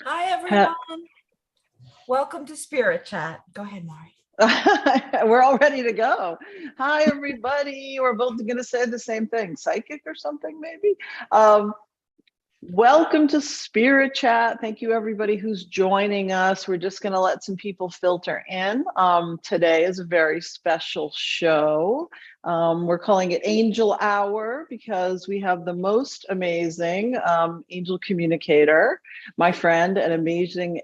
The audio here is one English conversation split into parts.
Hi, Ha- everyone. Welcome to Spirit Chat. Go ahead, Mari. We're all ready to go. Hi, everybody. We're both going to say the same thing, psychic or something, maybe. Um, Welcome to Spirit Chat. Thank you, everybody who's joining us. We're just going to let some people filter in. Today is a very special show. We're calling it Angel Hour because we have the most amazing angel communicator, my friend, an amazing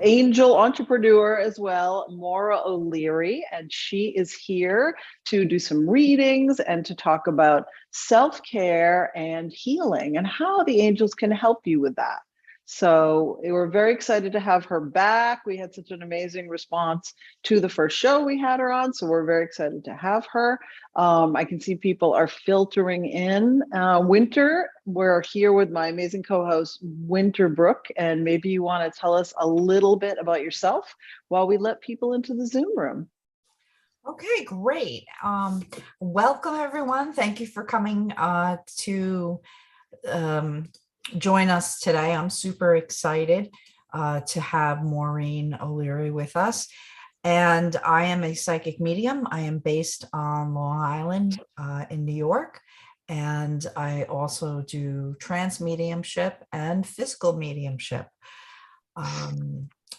angel entrepreneur as well, Maura O'Leary, and she is here to do some readings and to talk about self-care and healing and how the angels can help you with that. So we're very excited to have her back. We had such an amazing response to the first show we had her on, so we're very excited to have her. I can see people are filtering in. Winter, we're here with my amazing co-host, Winter Brook, and maybe you want to tell us a little bit about yourself while we let people into the Zoom room. Okay, great. Welcome, everyone. Thank you for coming to um, join us today. I'm super excited to have Maureen O'Leary with us. And I am a psychic medium. I am based on Long Island in New York. And I also do trance mediumship and physical mediumship.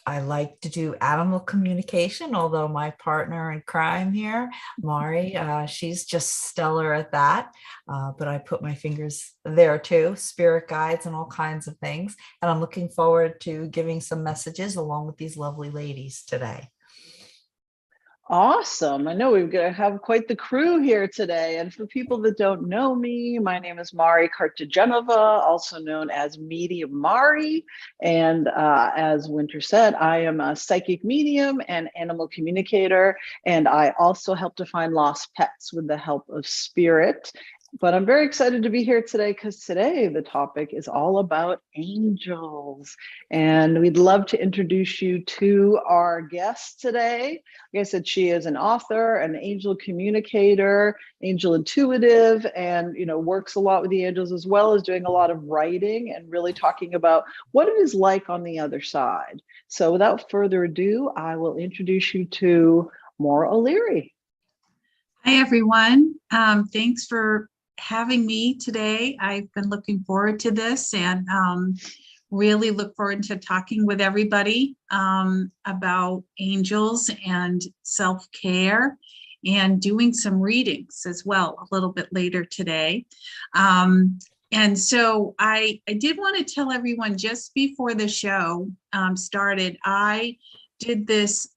I like to do animal communication, although my partner in crime here, Mari, she's just stellar at that. But I put my fingers there too, spirit guides and all kinds of things. And I'm looking forward to giving some messages along with these lovely ladies today. Awesome. I know we're going to have quite the crew here today. And for people that don't know me, my name is Mari Cartagenova, also known as Medium Mari. And as Winter said, I am a psychic medium and animal communicator. And I also help to find lost pets with the help of spirit. But I'm very excited to be here today because today the topic is all about angels. And we'd love to introduce you to our guest today. Like I said, she is an author, an angel communicator, angel intuitive, and works a lot with the angels, as well as doing a lot of writing and really talking about what it is like on the other side. So without further ado, I will introduce you to Maura O'Leary. Hi, everyone. Thanks for having me today. I've been looking forward to this and really look forward to talking with everybody about angels and self-care and doing some readings as well a little bit later today. And so I did want to tell everyone just before the show started, I did this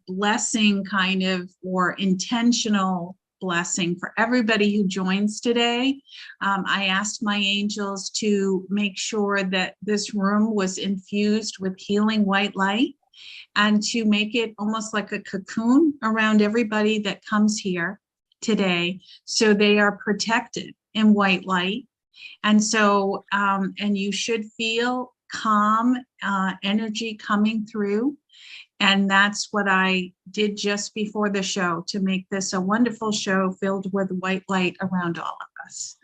blessing kind of or intentional blessing for everybody who joins today. I asked my angels to make sure that this room was infused with healing white light and to make it almost like a cocoon around everybody that comes here today, so they are protected in white light. And so, and you should feel calm energy coming through. And that's what I did just before the show to make this a wonderful show filled with white light around all of us.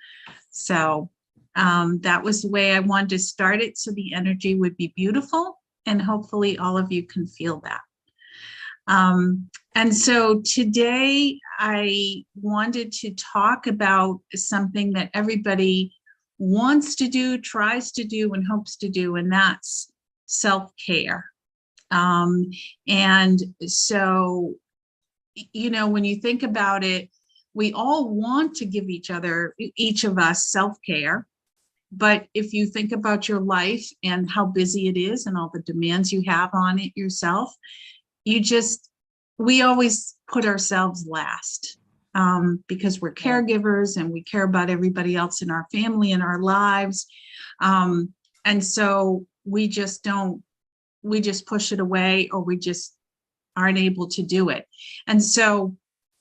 So that was the way I wanted to start it, so the energy would be beautiful, and hopefully all of you can feel that. And so today I wanted to talk about something that everybody wants to do, tries to do, and hopes to do, and that's self-care. And so, when you think about it, we all want to give each of us self-care. But if you think about your life and how busy it is and all the demands you have on it yourself, we always put ourselves last because we're caregivers and we care about everybody else in our family and our lives. And so we just push it away, or we just aren't able to do it. And so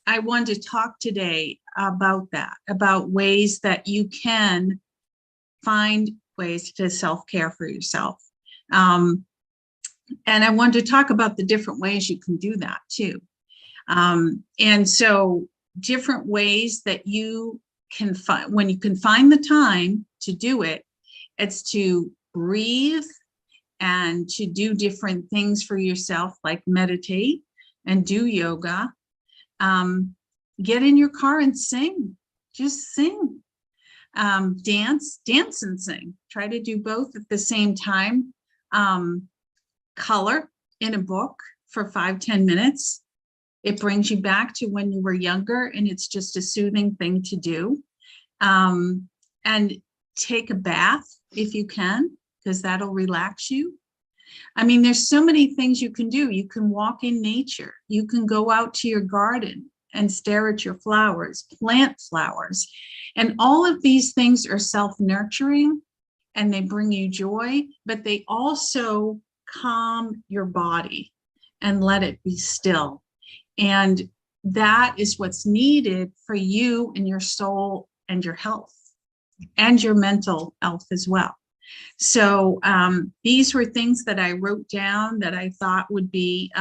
I wanted to talk today about that, about ways that you can find ways to self-care for yourself. And I wanted to talk about the different ways you can do that too. And so different ways that you can find, when you can find the time to do it, it's to breathe and to do different things for yourself, like meditate and do yoga. Get in your car and sing, just sing. Dance and sing. Try to do both at the same time. Color in a book for 5-10 minutes. It brings you back to when you were younger, and it's just a soothing thing to do. And take a bath if you can, because that'll relax you. I mean, there's so many things you can do. You can walk in nature. You can go out to your garden and stare at your flowers, plant flowers. And all of these things are self-nurturing, and they bring you joy, but they also calm your body and let it be still. And that is what's needed for you and your soul and your health and your mental health as well. So these were things that I wrote down that I thought would be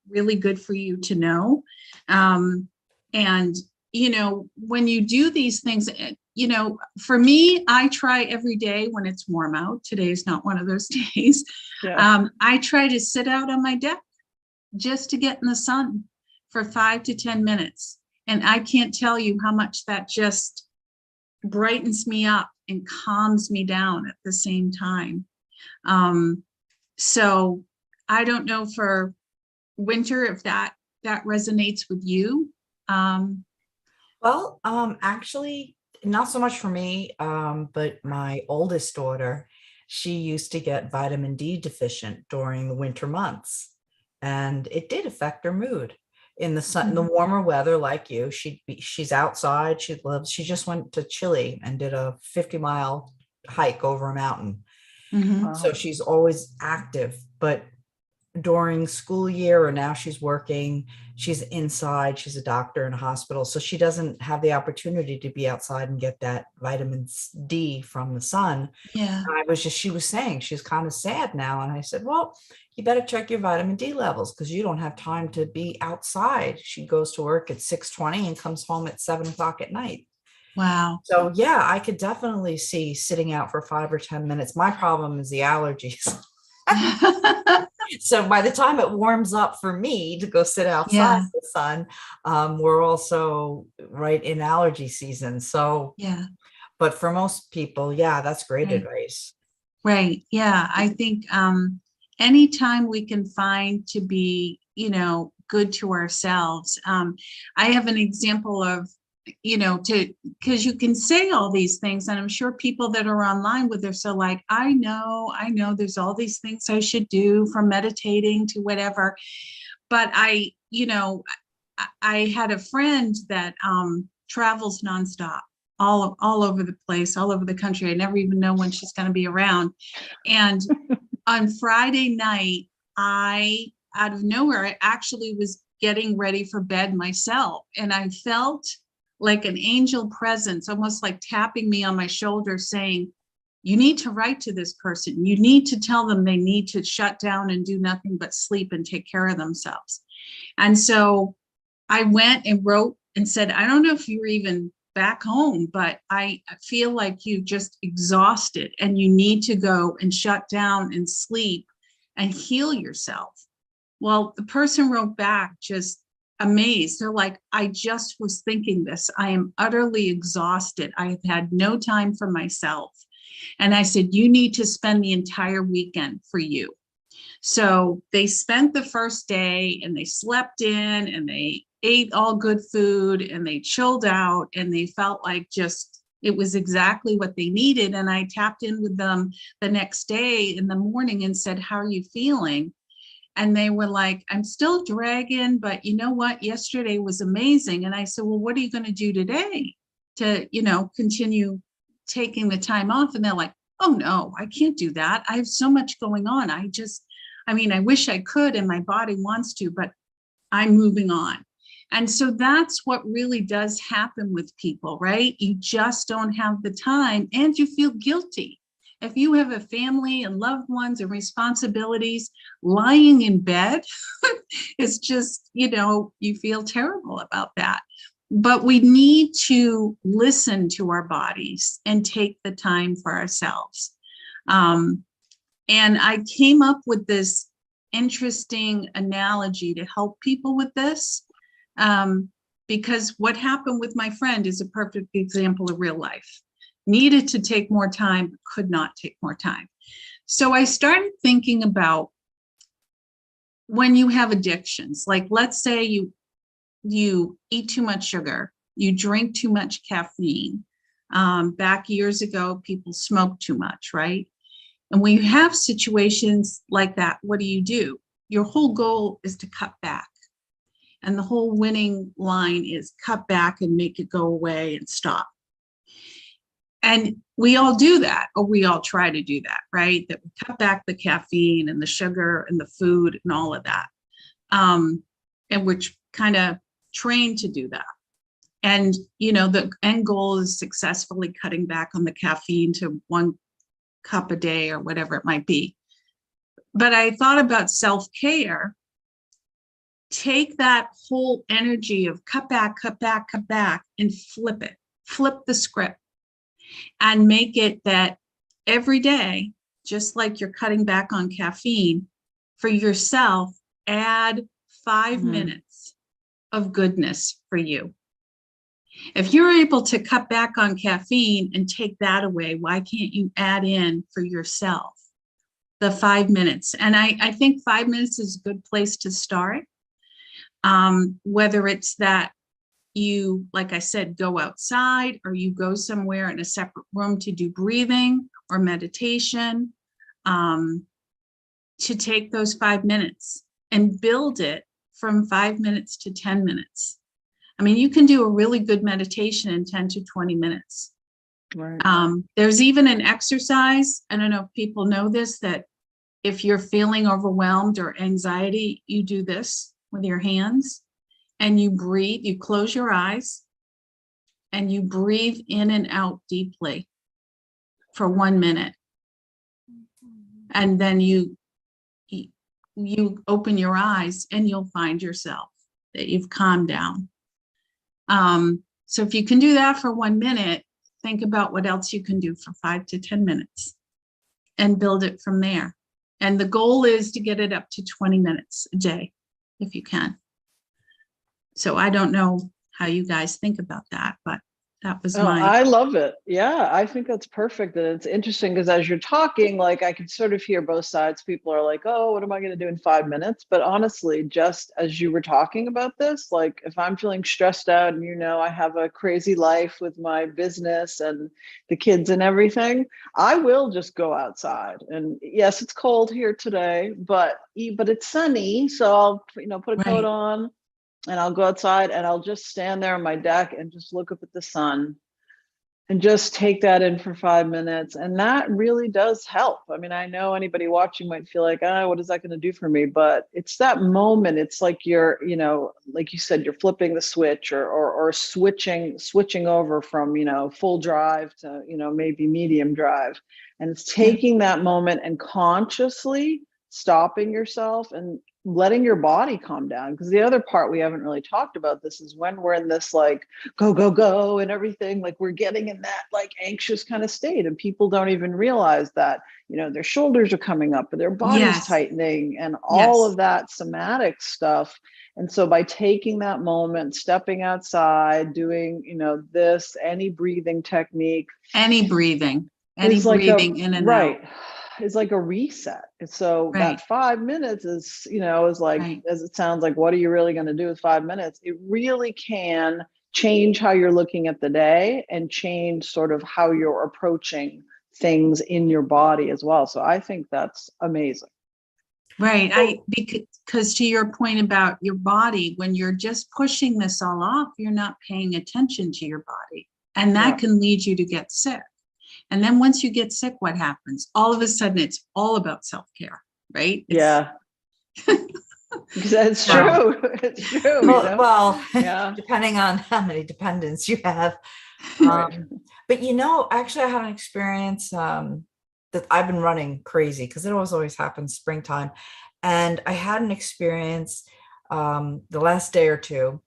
really good for you to know. And, you know, when you do these things, you know, for me, I try every day when it's warm out. Today is not one of those days. Yeah. I try to sit out on my deck just to get in the sun for 5 to 10 minutes. And I can't tell you how much that just brightens me up and calms me down at the same time. So I don't know for Winter if that resonates with you. Well, actually, not so much for me, but my oldest daughter, she used to get vitamin D deficient during the winter months, and it did affect her mood. In the sun, in the warmer weather, like you, she's outside. She just went to Chile and did a 50-mile hike over a mountain. Mhm. So Wow. she's always active, but during school year, or now she's working, she's inside, she's a doctor in a hospital, so she doesn't have the opportunity to be outside and get that vitamin D from the sun. Yeah. She was saying she's kind of sad now, and I said, well, you better check your vitamin D levels, because you don't have time to be outside. She goes to work at 6:20 and comes home at 7 o'clock at night. Wow. So yeah, I could definitely see sitting out for 5 or 10 minutes. My problem is the allergies. So by the time it warms up for me to go sit outside Yeah. in the sun, we're also right in allergy season. So, Yeah. but for most people, yeah, that's great Right. advice. Right. Yeah. I think anytime we can find to be, you know, good to ourselves. I have an example of, you know, because you can say all these things, and I'm sure people that are online with us are like, I know there's all these things I should do, from meditating to whatever. But you know, I had a friend that travels nonstop, all over the place, all over the country. I never even know when she's going to be around. And on Friday night, out of nowhere, I actually was getting ready for bed myself, and I felt like an angel presence, almost like tapping me on my shoulder, saying, you need to write to this person. You need to tell them they need to shut down and do nothing but sleep and take care of themselves. And so I went and wrote and said, I don't know if you're even back home, but I feel like you just exhausted and you need to go and shut down and sleep and heal yourself. Well, the person wrote back just amazed. They're like, I just was thinking this. I am utterly exhausted. I have had no time for myself. And I said, you need to spend the entire weekend for you. So they spent the first day and they slept in and they ate all good food and they chilled out, and they felt like just it was exactly what they needed. And I tapped in with them the next day in the morning and said, how are you feeling? And they were like, I'm still dragging, but you know what? Yesterday was amazing. And I said, well, what are you going to do today to, you know, continue taking the time off? And they're like, oh no, I can't do that. I have so much going on. I mean, I wish I could, and my body wants to, but I'm moving on. And so that's what really does happen with people, right? You just don't have the time, and you feel guilty. If you have a family and loved ones and responsibilities, lying in bed is just, you know, you feel terrible about that. But we need to listen to our bodies and take the time for ourselves. And I came up with this interesting analogy to help people with this. Because what happened with my friend is a perfect example of real life. Needed to take more time, but could not take more time. So I started thinking about when you have addictions, like let's say you eat too much sugar, you drink too much caffeine. Back years ago, people smoked too much, right? And when you have situations like that, what do? Your whole goal is to cut back. And the whole winning line is cut back and make it go away and stop. And we all do that, or we all try to do that, right? That we cut back the caffeine and the sugar and the food and all of that. And we're kind of trained to do that. And, the end goal is successfully cutting back on the caffeine to 1 cup a day or whatever it might be. But I thought about self-care. Take that whole energy of cut back, and flip it. Flip the script and make it that every day, just like you're cutting back on caffeine, for yourself, add 5 minutes of goodness for you. If you're able to cut back on caffeine and take that away, why can't you add in for yourself the 5 minutes? And I think 5 minutes is a good place to start. Whether it's that you, like I said, go outside, or you go somewhere in a separate room to do breathing or meditation, to take those 5 minutes and build it from 5 minutes to 10 minutes. I mean, you can do a really good meditation in 10 to 20 minutes. Right. There's even an exercise, I don't know if people know this, that if you're feeling overwhelmed or anxiety, you do this with your hands and you breathe, you close your eyes and you breathe in and out deeply for 1 minute. And then you open your eyes and you'll find yourself that you've calmed down. So if you can do that for 1 minute, think about what else you can do for 5 to 10 minutes and build it from there. And the goal is to get it up to 20 minutes a day, if you can. So I don't know how you guys think about that, but that was mine. I love it. Yeah, I think that's perfect. And it's interesting because as you're talking, like I can sort of hear both sides. People are like, oh, what am I going to do in 5 minutes? But honestly, just as you were talking about this, like if I'm feeling stressed out and I have a crazy life with my business and the kids and everything, I will just go outside. And yes, it's cold here today, but it's sunny. So I'll, put a coat on. And I'll go outside and I'll just stand there on my deck and just look up at the sun and just take that in for 5 minutes. And that really does help. I mean, I know anybody watching might feel like, what is that going to do for me? But it's that moment. It's like you're, like you said, you're flipping the switch or switching over from, full drive to, maybe medium drive. And it's taking that moment and consciously stopping yourself and letting your body calm down. Because the other part we haven't really talked about this is when we're in this like go and everything, like we're getting in that like anxious kind of state, and people don't even realize that their shoulders are coming up or their body's tightening and all of that somatic stuff. And so by taking that moment, stepping outside, doing any breathing technique, any breathing in and out is like a reset. And so that 5 minutes is, is like, as it sounds like, what are you really going to do with 5 minutes? It really can change how you're looking at the day and change sort of how you're approaching things in your body as well. So I think that's amazing. Right. Because to your point about your body, when you're just pushing this all off, you're not paying attention to your body. And that can lead you to get sick. And then once you get sick, what happens? All of a sudden, it's all about self-care, right? It's true. It's true. Well, depending on how many dependents you have. But actually I had an experience that I've been running crazy because it always happens springtime. And I had an experience the last day or two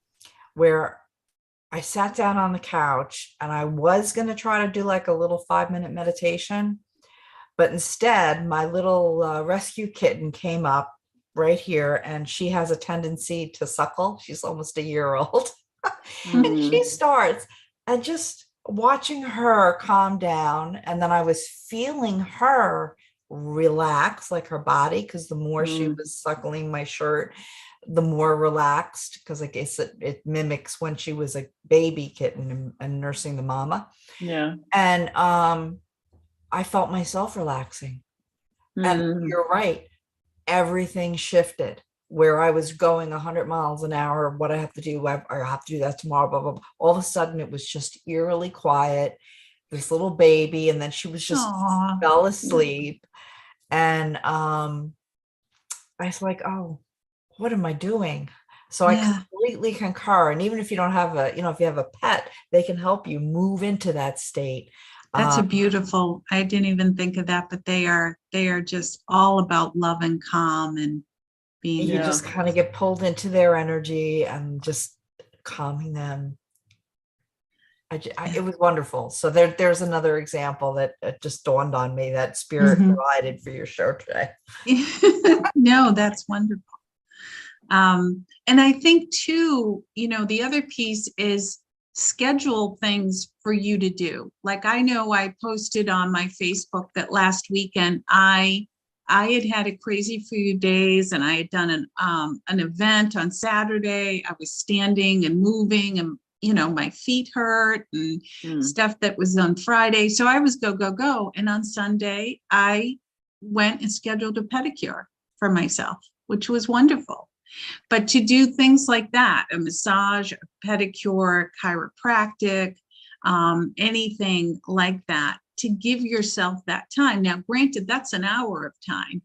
where I sat down on the couch and I was going to try to do like a little 5-minute meditation, But instead, my little rescue kitten came up right here, and she has a tendency to suckle. She's almost a year old. And she Mm, starts, and just watching her calm down. And then I was feeling her relax, like her body, because the more she mm, was suckling my shirt, the more relaxed, because I guess it mimics when she was a baby kitten and nursing the mama. yeah. And I felt myself relaxing. And Mm, you're right, everything shifted. Where I was going 100 miles an hour, what I have to do, I have to do that tomorrow, blah, blah, blah. All of a sudden, it was just eerily quiet, this little baby, and then she was just Aw, fell asleep. And I was like, oh, what am I doing? So I yeah, completely concur. And even if you don't have a, if you have a pet, they can help you move into that state. that's Um, a beautiful, I didn't even think of that, but they are just all about love and calm and being you yeah. just there. kind of get pulled into their energy and just calming them. Yeah. It was wonderful. So there's another example that just dawned on me that spirit Mhm. provided for your show today. No, that's wonderful. And I think too, the other piece is schedule things for you to do. Like I know I posted on my Facebook that last weekend I had a crazy few days and I had done an event on Saturday. I was standing and moving and my feet hurt and Mm, stuff that was on Friday. So I was go, go, go. And on Sunday, I went and scheduled a pedicure for myself, which was wonderful. But to do things like that, a massage, a pedicure, chiropractic, anything like that, to give yourself that time. Now, granted, that's an hour of time,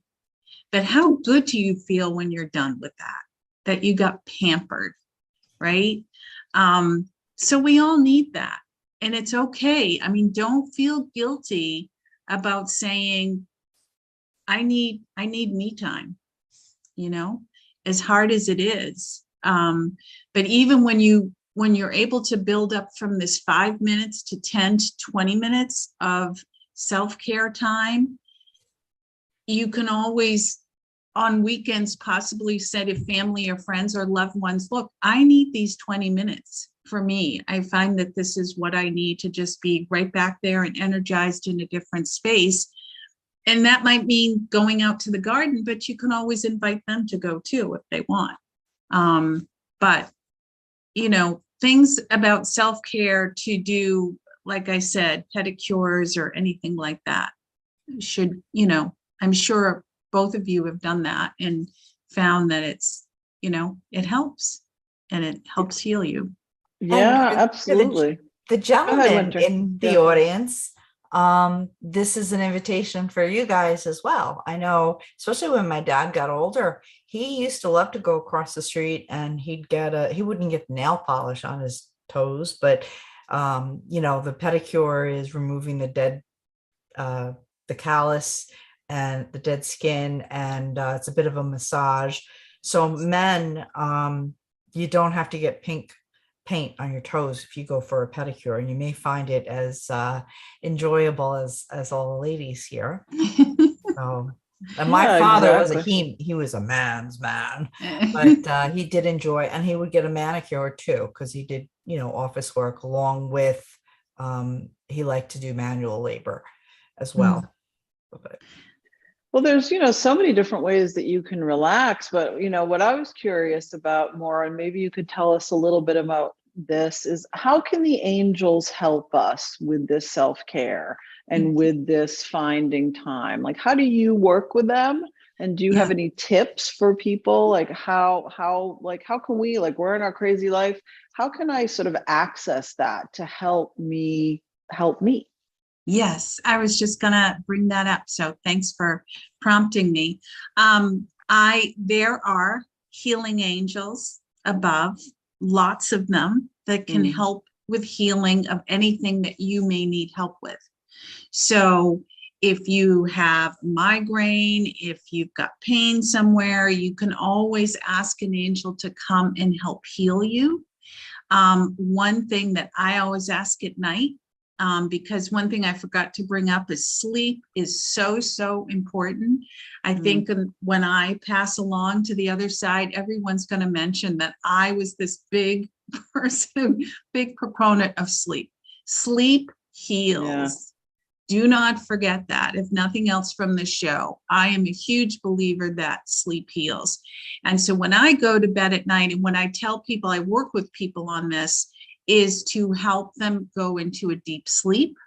but how good do you feel when you're done with that? That you got pampered, right? So we all need that. And it's okay. I mean, don't feel guilty about saying, I need me time, you know, as hard as it is. But even when you're able to build up from this 5 minutes to 10 to 20 minutes of self-care time, you can always on weekends possibly say to family or friends or loved ones, look, I need these 20 minutes for me. I find that this is what I need to just be right back there and energized in a different space. And that might mean going out to the garden, but you can always invite them to go too if they want. But things about self-care to do, like I said, pedicures or anything like that should, I'm sure both of you have done that and found that it helps and it helps heal you. And yeah, for absolutely. the Go ahead, gentleman Winter. in the Yeah. audience, this is an invitation for you guys as well. I know, especially when my dad got older, he used to love to go across the street and he wouldn't get nail polish on his toes, but the pedicure is removing uh, the callus and the dead skin, and it's a bit of a massage. So men, you don't have to get pink paint on your toes if you go for a pedicure, and you may find it as enjoyable as all the ladies here. So, and my Yeah, father was exactly. he was a man's man, but he did enjoy, and he would get a manicure too because he did office work along with he liked to do manual labor as Mm. well. But Well, there's, so many different ways that you can relax, but, what I was curious about more, and maybe you could tell us a little bit about this, is how can the angels help us with this self-care and with this finding time? Like, how do you work with them? And do you have Yeah. any tips for people? Like how can we, like, we're in our crazy life. How can I sort of access that to help me help me? Yes, I was just gonna bring that up. So thanks for prompting me. There are healing angels above, lots of them that can Mm, help with healing of anything that you may need help with. So if you have migraine, if you've got pain somewhere, you can always ask an angel to come and help heal you. One thing that I always ask at night because one thing I forgot to bring up is sleep is so, so important. I think when I pass along to the other side, everyone's going to mention that I was this big person, big proponent of sleep. Sleep heals. Yeah. Do not forget that. If nothing else from the show, I am a huge believer that sleep heals. And so when I go to bed at night, and when I tell people, I work with people on this, is to help them go into a deep sleep.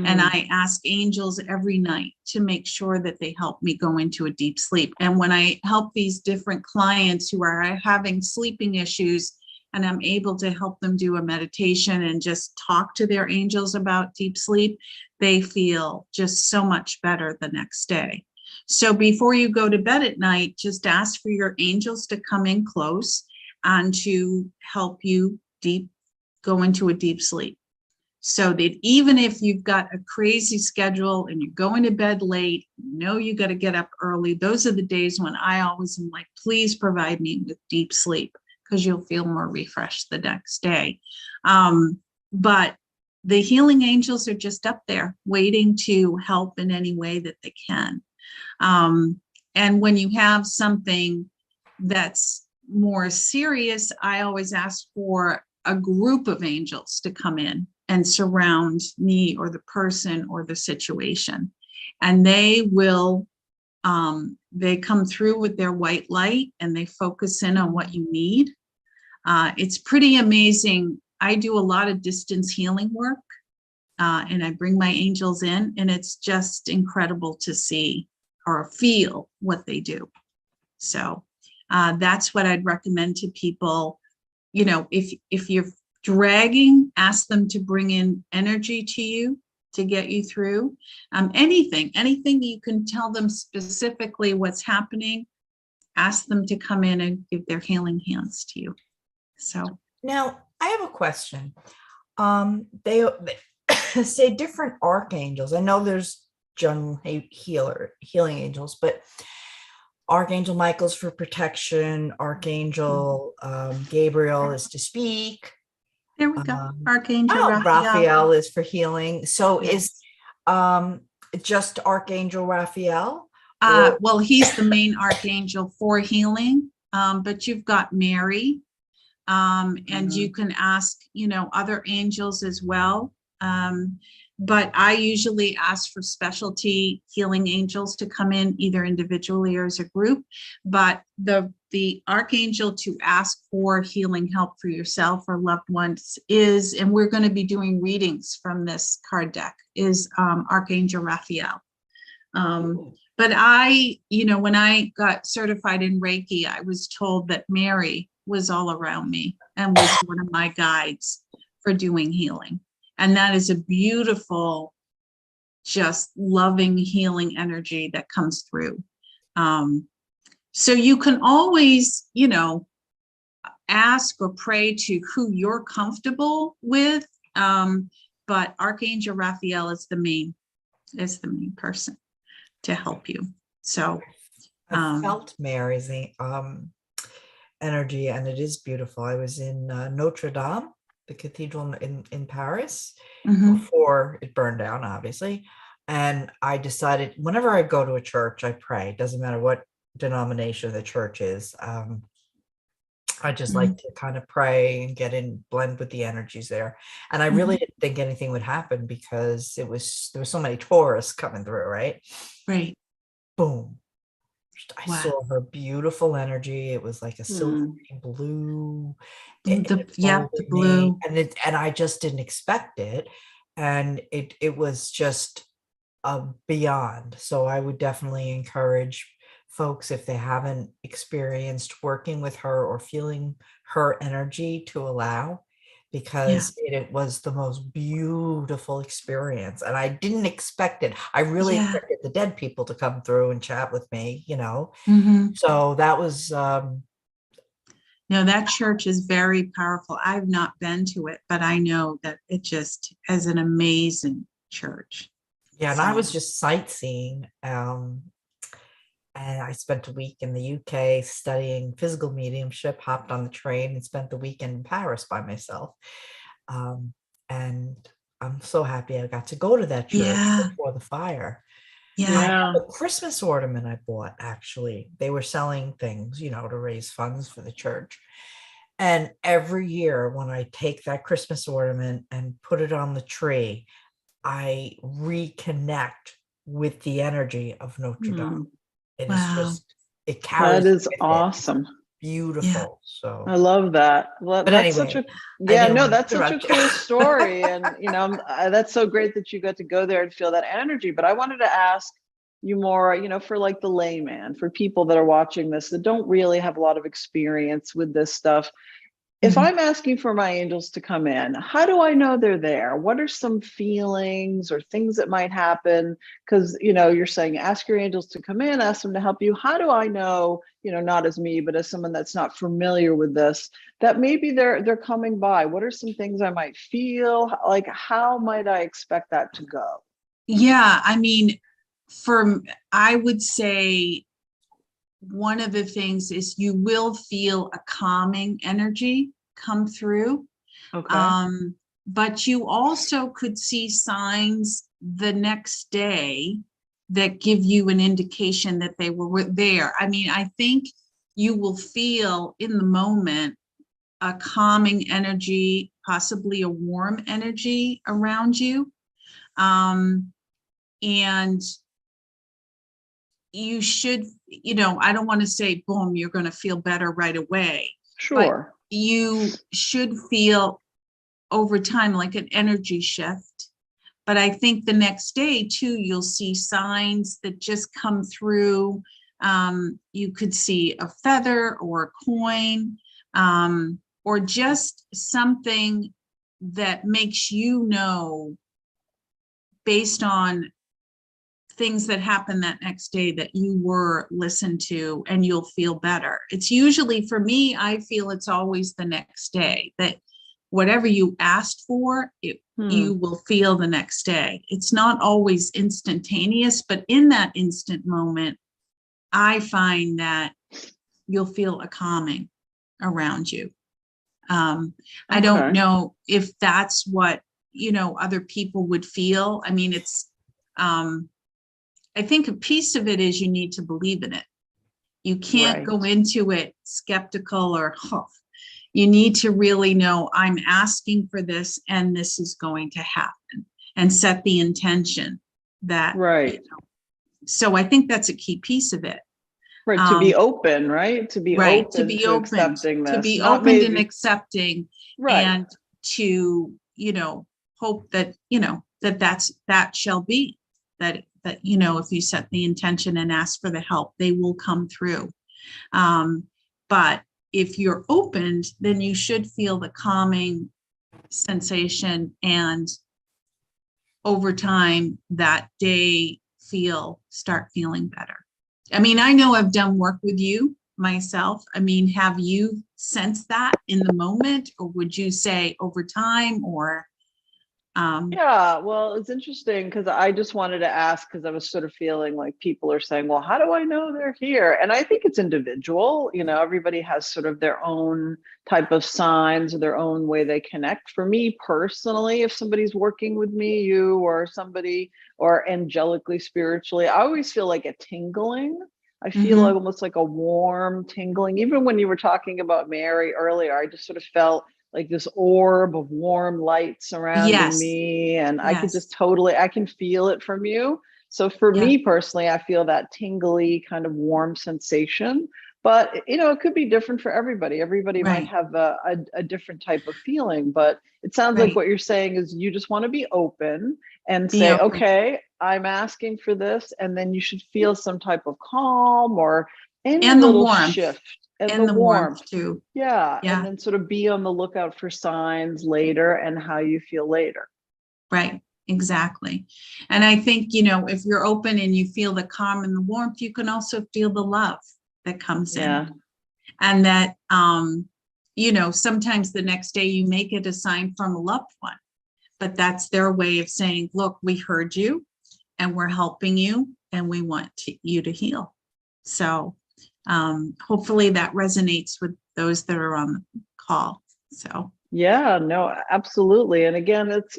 And I ask angels every night to make sure that they help me go into a deep sleep. And when I help these different clients who are having sleeping issues, and I'm able to help them do a meditation and just talk to their angels about deep sleep, they feel just so much better the next day. So before you go to bed at night, just ask for your angels to come in close and to help you go into a deep sleep. So that even if you've got a crazy schedule and you're going to bed late, you got to get up early. Those are the days when I always am like, please provide me with deep sleep, because you'll feel more refreshed the next day. But the healing angels are just up there waiting to help in any way that they can. And when you have something that's more serious, I always ask for a group of angels to come in and surround me or the person or the situation. And they will, they come through with their white light and they focus in on what you need. It's pretty amazing. I do a lot of distance healing work, and I bring my angels in, and it's just incredible to see or feel what they do. So that's what I'd recommend to people. If you're dragging, ask them to bring in energy to you to get you through. Anything you can tell them specifically what's happening, ask them to come in and give their healing hands to you. So now I have a question. They say different archangels. I know there's general healing angels, but Archangel Michael's for protection. Archangel Gabriel is to speak. There we go. Archangel Raphael is for healing. So yes. Is just Archangel Raphael? Well, he's the main archangel for healing, but you've got Mary, and you can ask, other angels as well. But I usually ask for specialty healing angels to come in either individually or as a group. But the archangel to ask for healing help for yourself or loved ones is, and we're going to be doing readings from this card deck, is Archangel Raphael. But when I got certified in Reiki, I was told that Mary was all around me and was one of my guides for doing healing. And that is a beautiful, just loving, healing energy that comes through. So you can always, ask or pray to who you're comfortable with. But Archangel Raphael is the main person to help you. So I felt Mary's energy, and it is beautiful. I was in Notre Dame, the cathedral in Paris, before it burned down, obviously. And I decided whenever I go to a church, I pray. It doesn't matter what denomination the church is. I just like to kind of pray and blend with the energies there. And I really didn't think anything would happen because there was so many tourists coming through, right? Right. Boom. I saw her beautiful energy. It was like a silvery blue. The blue. And I just didn't expect it. And it was just beyond. So I would definitely encourage folks, if they haven't experienced working with her or feeling her energy, to allow, because it was the most beautiful experience. And I didn't expect it. I really expected the dead people to come through and chat with me, So that was no, that church is very powerful. I've not been to it, but I know that it just is an amazing church. And I was just sightseeing. And I spent a week in the UK studying physical mediumship, hopped on the train and spent the weekend in Paris by myself. And I'm so happy I got to go to that church Yeah. before the fire. I Yeah. have a Christmas ornament I bought, actually. They were selling things, to raise funds for the church. And every year when I take that Christmas ornament and put it on the tree, I reconnect with the energy of Notre Dame. It is Wow. just, it That carries is with it. It's awesome. Yeah. beautiful. So, I love that. Well, but that's such anyway, a, I yeah, didn't no, want to that's such a interrupt you. cool story. And, that's so great that you got to go there and feel that energy. But I wanted to ask you more, for like the layman, for people that are watching this that don't really have a lot of experience with this stuff. If Mhm. I'm asking for my angels to come in, how do I know they're there? What are some feelings or things that might happen? Because, you're saying ask your angels to come in, ask them to help you. How do I know, not as me, but as someone that's not familiar with this, that maybe they're coming by? What are some things I might feel? Like, how might I expect that to go? Yeah. I mean, I would say one of the things is you will feel a calming energy come through. Okay. But you also could see signs the next day that give you an indication that they were there. I mean, I think you will feel in the moment a calming energy, possibly a warm energy around you. And you should, I don't want to say, boom, you're going to feel better right away, but Sure. you should feel over time like an energy shift. But I think the next day too, you'll see signs that just come through. You could see a feather or a coin, or just something that makes you know, based on things that happen that next day, that you were listened to, and you'll feel better. It's usually, for me, I feel it's always the next day that whatever you asked for, you will feel the next day. It's not always instantaneous, but in that instant moment, I find that you'll feel a calming around you. I don't Okay. know if that's what, other people would feel. I mean, I think a piece of it is you need to believe in it. You can't Right. go into it skeptical or, you need to really know, I'm asking for this and this is going to happen, and set the intention that, Right. so I think that's a key piece of it. Right. To be open, right? To be Right. To open be to opened, accepting to this, be not opened and maybe. accepting, Right. and to, hope that, that shall be, that, if you set the intention and ask for the help, they will come through. But if you're opened, then you should feel the calming sensation, and over time that day start feeling better. I mean, I know I've done work with you myself. I mean, have you sensed that in the moment, or would you say over time, or Yeah, well, it's interesting because I just wanted to ask, because I was sort of feeling like people are saying, well, how do I know they're here? And I think it's individual. Everybody has sort of their own type of signs or their own way they connect. For me personally, if somebody's working with me, you or somebody, or angelically, spiritually, I always feel like a tingling. I feel mhm. almost like a warm tingling. Even when you were talking about Mary earlier, I just sort of felt like this orb of warm light surrounding Yes, me, and I could just yes, totally, I can feel it from you. So for yeah, me personally, I feel that tingly kind of warm sensation, but it could be different for everybody. Everybody might right, have a different type of feeling, but it sounds like right. what you're saying is you just want to be open and Be say, open. okay, I'm asking for this, and then you should feel some type of calm or any And the little warmth, shift, and the and the warmth warmth. too. Yeah, and Yeah, then sort of be on the lookout for signs later and how you feel later. right, exactly. And I think, if you're open and you feel the calm and the warmth, you can also feel the love that comes in. Yeah, And that, sometimes the next day you may get a sign from a loved one, but that's their way of saying, look, we heard you and we're helping you and we want you to heal. So hopefully that resonates with those that are on the call. So Yeah, no, absolutely. And again, it's,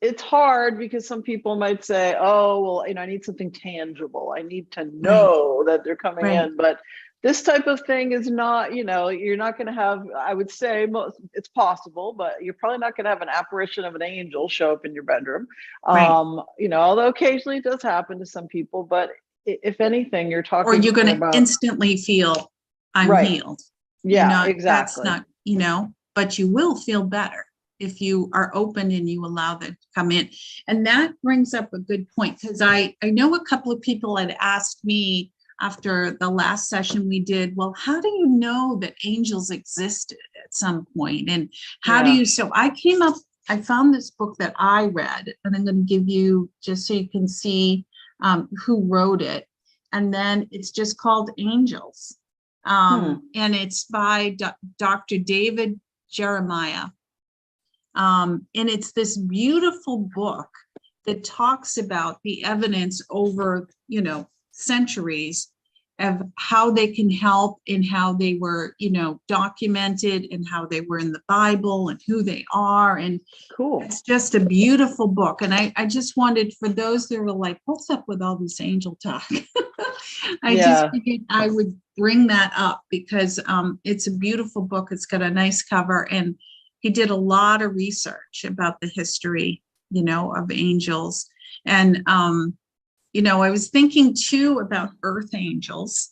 it's hard because some people might say, oh, well, I need something tangible. I need to Right, know that they're coming right, in. But this type of thing is not, you're not going to have, I would say it's possible, but you're probably not going to have an apparition of an angel show up in your bedroom. right. Although occasionally it does happen to some people, but if anything, you're Or talking you're going more to about, instantly feel I'm right. healed. Yeah, That's exactly. not, but you will feel better if you are open and you allow them to come in. And that brings up a good point, because I know a couple of people had asked me after the last session we did, well, how do you know that angels existed at some point? And how do Yeah. you, so I found this book that I read, and I'm going to give you just so you can see who wrote it. And then it's just called Angels. And it's by Dr. David Jeremiah. And it's this beautiful book that talks about the evidence over, centuries of how they can help and how they were, documented and how they were in the Bible and who they are. And Cool. it's just a beautiful book. And I just wanted, for those that were like, what's up with all this angel talk? I just figured I would bring that up because it's a beautiful book. It's got a nice cover. And he did a lot of research about the history, of angels. And, I was thinking too about earth angels.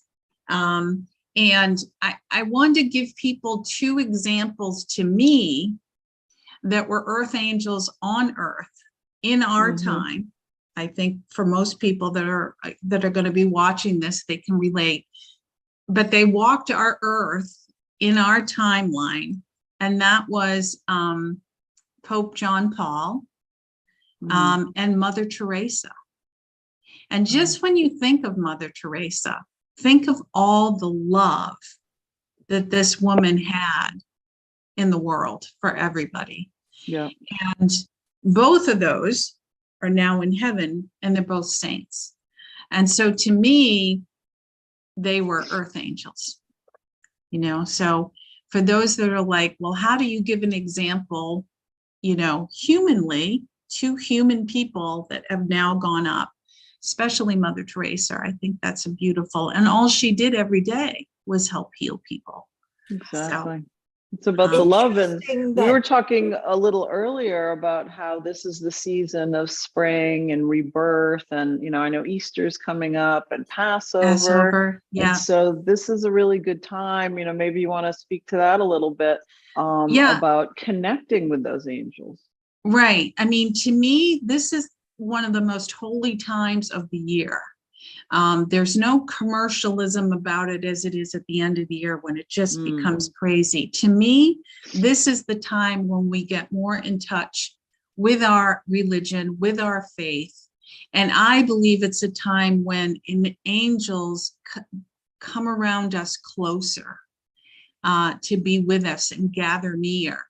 And I wanted to give people two examples to me that were earth angels on earth in our time. I think for most people that are going to be watching this, they can relate. But they walked our earth in our timeline, and that was Pope John Paul and Mother Teresa. And just when you think of Mother Teresa, think of all the love that this woman had in the world for everybody. Yeah. And both of those are now in heaven, and they're both saints. And so to me, they were earth angels, so for those that are like, well, how do you give an example, humanly, to human people that have now gone up, especially Mother Teresa? I think that's a beautiful, and all she did every day was help heal people. Exactly. So, it's about the love. And we were That talking a little earlier about how this is the season of spring and rebirth. And, I know Easter's coming up and Passover. yeah. And so this is a really good time. Maybe you want to speak to that a little bit Yeah. about connecting with those angels. Right. I mean, to me, this is one of the most holy times of the year. There's no commercialism about it as it is at the end of the year when it just becomes crazy. To me, this is the time when we get more in touch with our religion, with our faith. And I believe it's a time when angels come around us closer to be with us and gather near.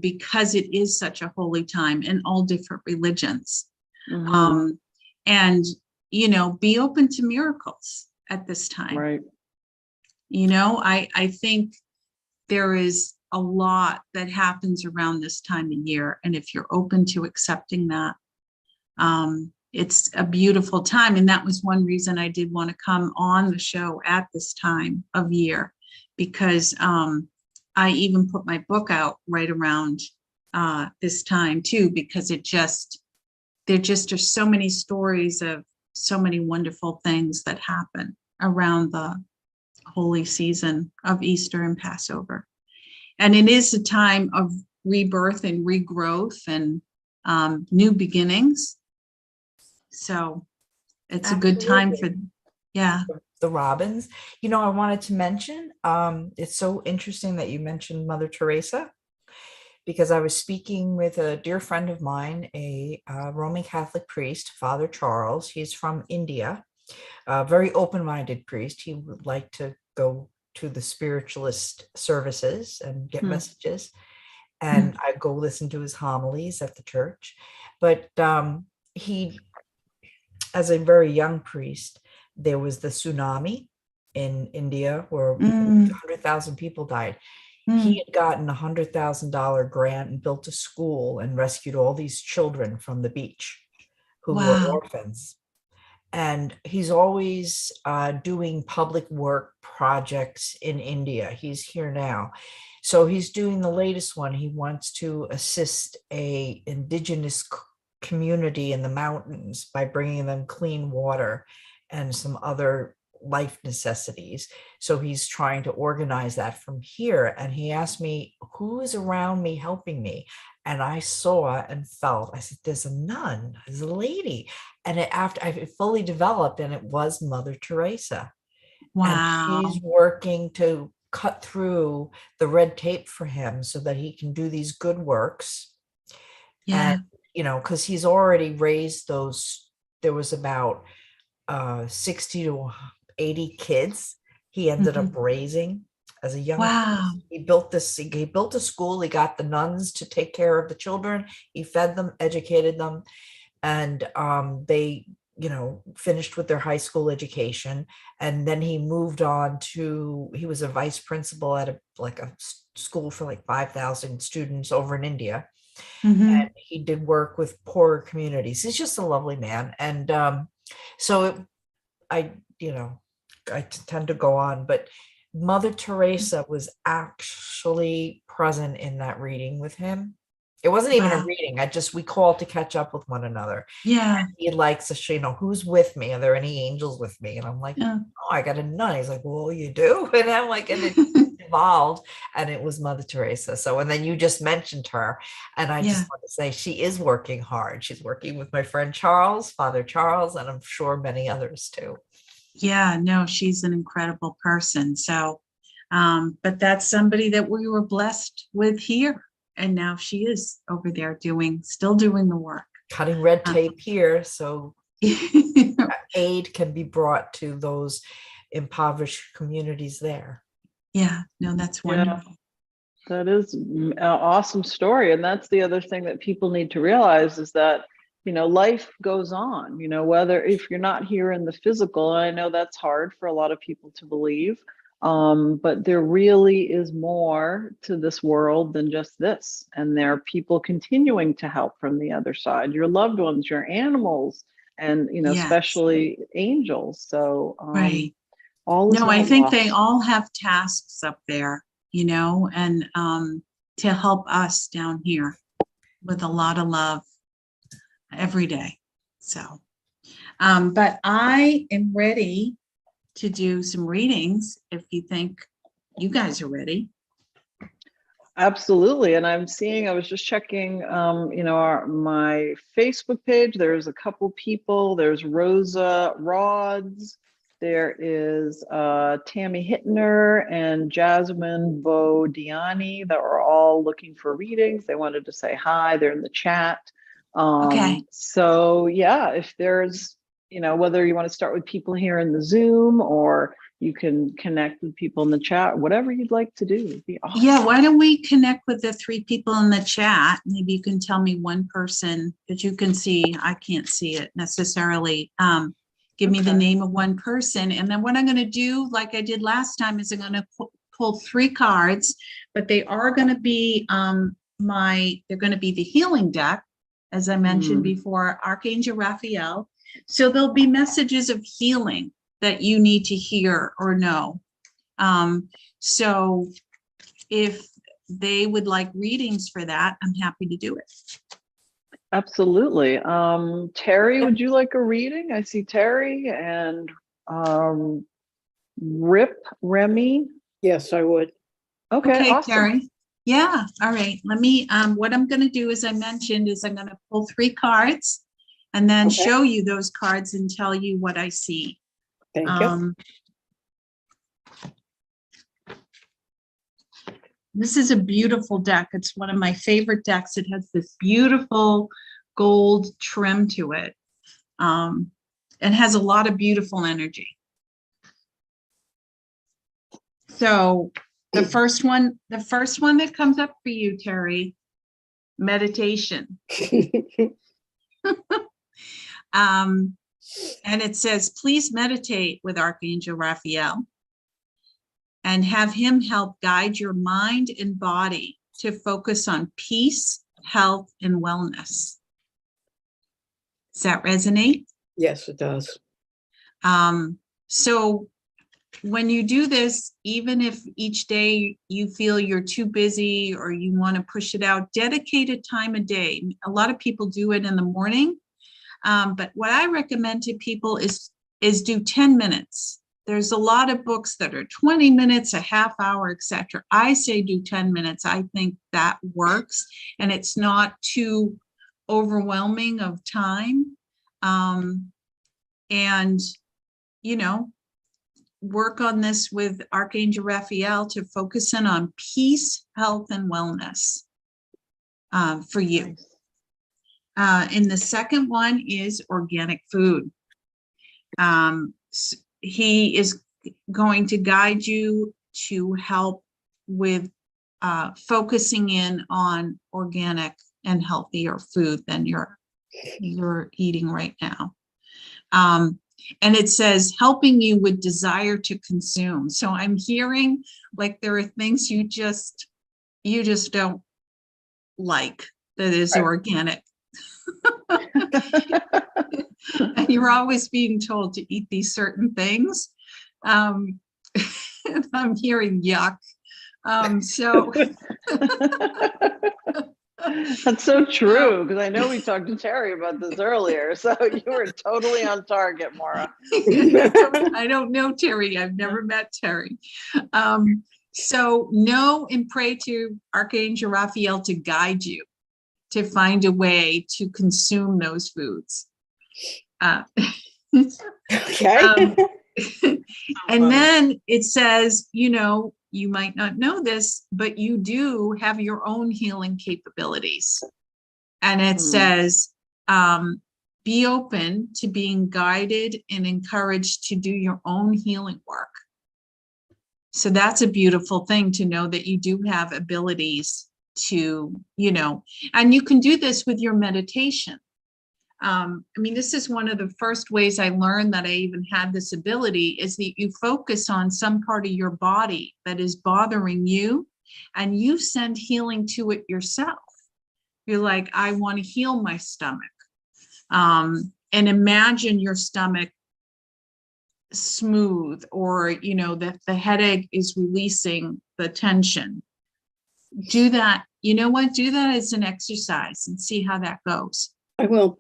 Because it is such a holy time in all different religions. And, be open to miracles at this time. Right. I think there is a lot that happens around this time of year. And if you're open to accepting that, it's a beautiful time. And that was one reason I did want to come on the show at this time of year, because I even put my book out right around this time too, because there just are so many stories of so many wonderful things that happen around the holy season of Easter and Passover. And it is a time of rebirth and regrowth and new beginnings. So it's a good time for, the Robins. I wanted to mention, it's so interesting that you mentioned Mother Teresa, because I was speaking with a dear friend of mine, a Roman Catholic priest, Father Charles. He's from India, a very open-minded priest. He would like to go to the spiritualist services and get messages. And I go listen to his homilies at the church. But he, as a very young priest, there was the tsunami in India where 100,000 people died. Mm. He had gotten $100,000 grant and built a school and rescued all these children from the beach who were Wow. orphans. And he's always doing public work projects in India. He's here now. So he's doing the latest one. He wants to assist a indigenous community in the mountains by bringing them clean water and some other life necessities. So he's trying to organize that from here. And he asked me, who is around me helping me? And I saw and felt, I said, there's a nun, there's a lady. And after I fully developed, and it was Mother Teresa. And Wow. she's working to cut through the red tape for him so that he can do these good works. Yeah. And, because he's already raised those, there was about 60 to 80 kids he ended up raising as a young Wow. kid. He built a school. He got the nuns to take care of the children. He fed them, educated them, and they finished with their high school education. And then he moved on to, he was a vice principal at a school for like 5,000 students over in India. Mhm. And he did work with poorer communities. He's just a lovely man. And so I, I tend to go on, but Mother Teresa was actually present in that reading with him. It wasn't even a Wow. reading. We called to catch up with one another. Yeah. He likes to, who's with me? Are there any angels with me? And I'm like, Yeah. oh, I got a nun. He's like, well, you do? And I'm like, and it evolved, and it was Mother Teresa. So, and then you just mentioned her, and I just Yeah. want to say she is working hard. She's working with my friend Charles, Father Charles, and I'm sure many others too. Yeah, no, she's an incredible person. So, but that's somebody that we were blessed with here. And now she is over there still doing the work. Cutting red tape here, so aid can be brought to those impoverished communities there. Yeah, no, that's wonderful. That is an awesome story. And that's the other thing that people need to realize is that, life goes on, whether if you're not here in the physical, and I know that's hard for a lot of people to believe, but there really is more to this world than just this. And there are people continuing to help from the other side, your loved ones, your animals, and, Yes. especially angels. So Right. all is No, I not think lost. they all have tasks up there, and to help us down here with a lot of love every day. So, but I am ready to do some readings if you think you guys are ready. Absolutely. And I was just checking, my Facebook page. There's a couple people. There's Rosa Rods. There is Tammy Hittner and Jasmine Bodiani that are all looking for readings. They wanted to say hi. They're in the chat. Okay. So yeah, if there's, whether you want to start with people here in the Zoom or you can connect with people in the chat, whatever you'd like to do would be awesome. Yeah, why don't we connect with the 3 people in the chat? Maybe you can tell me one person that you can see. I can't see it necessarily. Give me the name of one person. And then what I'm going to do, like I did last time, is I'm going to pull 3 cards, but they are going to be they're going to be the healing deck, as I mentioned before, Archangel Raphael. So there'll be messages of healing that you need to hear or know. So if they would like readings for that, I'm happy to do it. Absolutely. Terry, would you like a reading? I see Terry and Remy. Yes, I would. Okay, awesome. Terry. Yeah, all right. Let me, what I'm going to do, as I mentioned, is I'm going to pull 3 cards and then show you those cards and tell you what I see. Thank you. This is a beautiful deck. It's one of my favorite decks. It has this beautiful gold trim to it. And has a lot of beautiful energy. So the first one that comes up for you, Terry, meditation. And it says, please meditate with Archangel Raphael. and have him help guide your mind and body to focus on peace, health, and wellness. Does that resonate? Yes, it does. So when you do this, even if each day you feel you're too busy or you want to push it out, dedicate a time a day. A lot of people do it in the morning, but what I recommend to people is do 10 minutes. There's a lot of books that are 20 minutes, a half hour, etc. I say do 10 minutes. I think that works, and it's not too overwhelming of time. And, you know, work on this with Archangel Raphael to focus in on peace, health, and wellness for you. And the second one is organic food. He is going to guide you to help with focusing in on organic and healthier food than you're eating right now. And it says helping you with desire to consume. So I'm hearing like there are things you just don't like that is organic. And you're always being told to eat these certain things. I'm hearing yuck. So that's so true, because I know we talked to Terry about this earlier. So you were totally on target, Maura. I don't know Terry. I've never met Terry. So know and pray to Archangel Raphael to guide you to find a way to consume those foods. Okay. And then it says, you know, you might not know this, but you do have your own healing capabilities. And it says, be open to being guided and encouraged to do your own healing work. So that's a beautiful thing to know that you do have abilities to, you know, and you can do this with your meditation. I mean, this is one of the first ways I learned that I even had this ability, is that you focus on some part of your body that is bothering you and you send healing to it yourself. You're like, I want to heal my stomach. And imagine your stomach smooth, or, you know, that the headache is releasing the tension. Do that. You know what? Do that as an exercise and see how that goes. I will.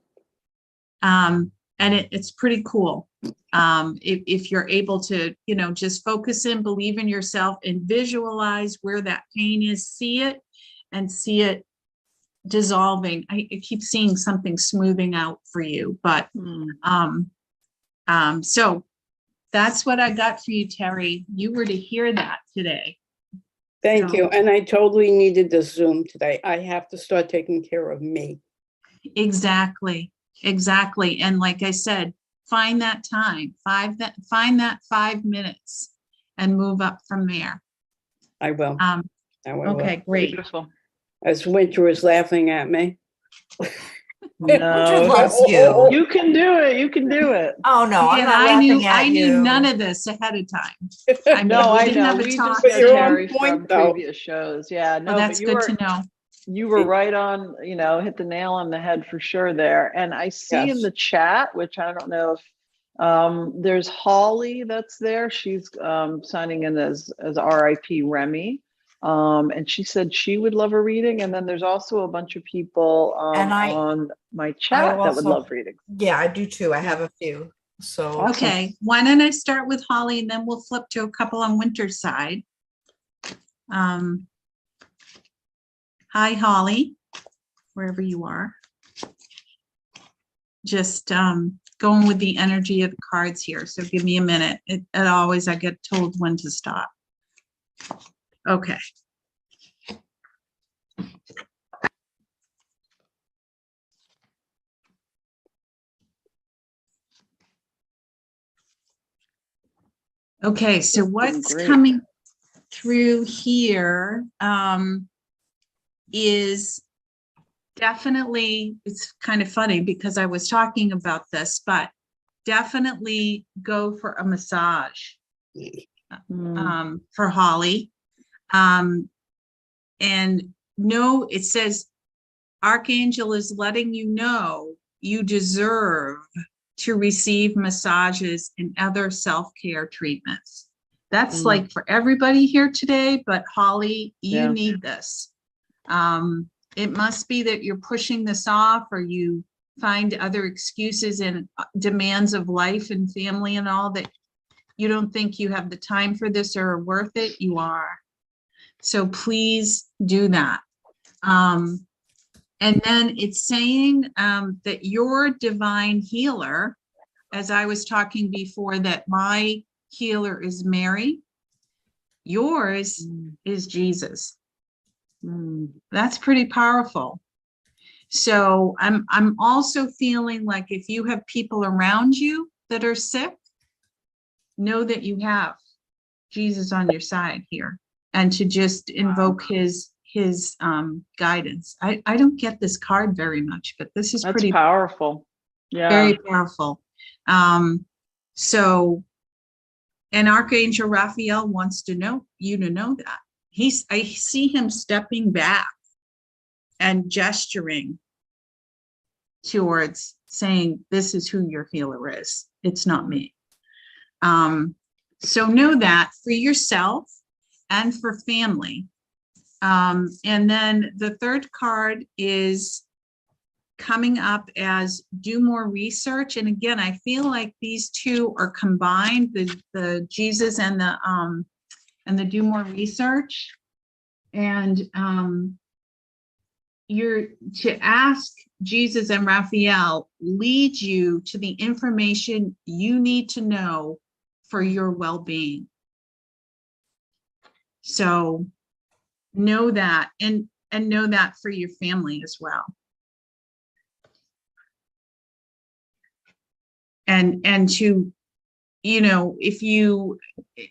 And it's pretty cool. If you're able to, you know, just focus in, believe in yourself, and visualize where that pain is, see it and see it dissolving. I keep seeing something smoothing out for you, but so that's what I got for you, Terry. You were to hear that today. Thank you. And I totally needed this Zoom today. I have to start taking care of me. Exactly. And like I said, find that time, find that 5 minutes and move up from there. I will. Okay, great. Beautiful. As Winter is laughing at me. No, loves you. You can do it. You can do it. Oh no, I'm And not laughing at I knew you. none of this ahead of time. I mean, No, we I didn't know. have a We talk. just know You're on Terry point, from though. previous shows. Yeah, no, Oh, that's but good to know. you were right on, you know, hit the nail on the head for sure there. And I see in the chat, which I don't know if there's Holly that's there. She's signing in as RIP Remy. And she said she would love a reading. And then there's also a bunch of people on my chat that would love reading. Yeah, I do too. I have a few. So Okay, why don't I start with Holly and then we'll flip to a couple on Winter's side. Hi, Holly, wherever you are. Just going with the energy of the cards here. So give me a minute. I get told when to stop. Okay. Okay, so what's coming through here is definitely, it's kind of funny because I was talking about this, but definitely go for a massage. for Holly. And no, it says, Archangel is letting you know you deserve to receive massages and other self-care treatments. That's like for everybody here today, but Holly, you need this. It must be that you're pushing this off, or you find other excuses and demands of life and family and all, that you don't think you have the time for this or are worth it. You are. So please do that. And then it's saying that your divine healer, as I was talking before, that my healer is Mary, yours is Jesus. That's pretty powerful. So I'm also feeling like if you have people around you that are sick, know that you have Jesus on your side here, and to just invoke his guidance. I don't get this card very much, but this is pretty powerful. Yeah, very powerful. So, and Archangel Raphael wants to know you to know that I see him stepping back and gesturing towards saying, this is who your healer is. It's not me. So know that for yourself and for family. And then the third card is coming up as do more research. And again, I feel like these two are combined, the Jesus and the do more research. And you're to ask Jesus and Raphael lead you to the information you need to know for your well-being. So know that, and know that for your family as well. And to, you know, if you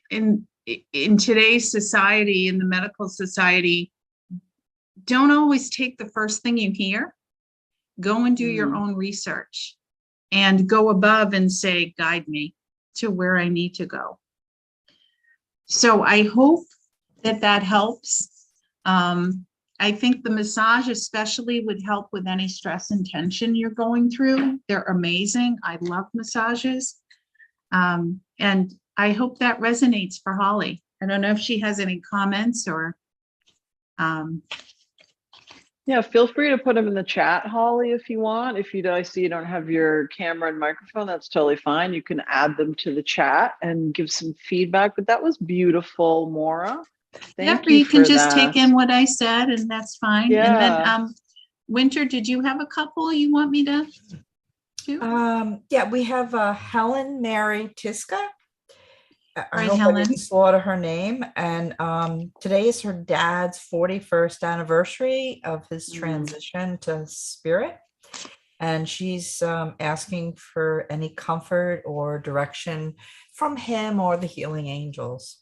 in today's society, in the medical society, don't always take the first thing you hear. Go and do your own research and go above and say, guide me to where I need to go. So I hope that helps. I think the massage especially would help with any stress and tension you're going through. They're amazing. I love massages. And I hope that resonates for Holly. I don't know if she has any comments or. Yeah, feel free to put them in the chat, Holly, if you want. If I see you don't have your camera and microphone, that's totally fine. You can add them to the chat and give some feedback. But that was beautiful, Maura. Thank you. You can just take in what I said, and that's fine. Yeah. And then Winter, did you have a couple you want me to do? Yeah, we have Helen Mary Tiska. I hope Helen. I didn't slaughter her name. And today is her dad's 41st anniversary of his transition to spirit. And she's asking for any comfort or direction from him or the healing angels.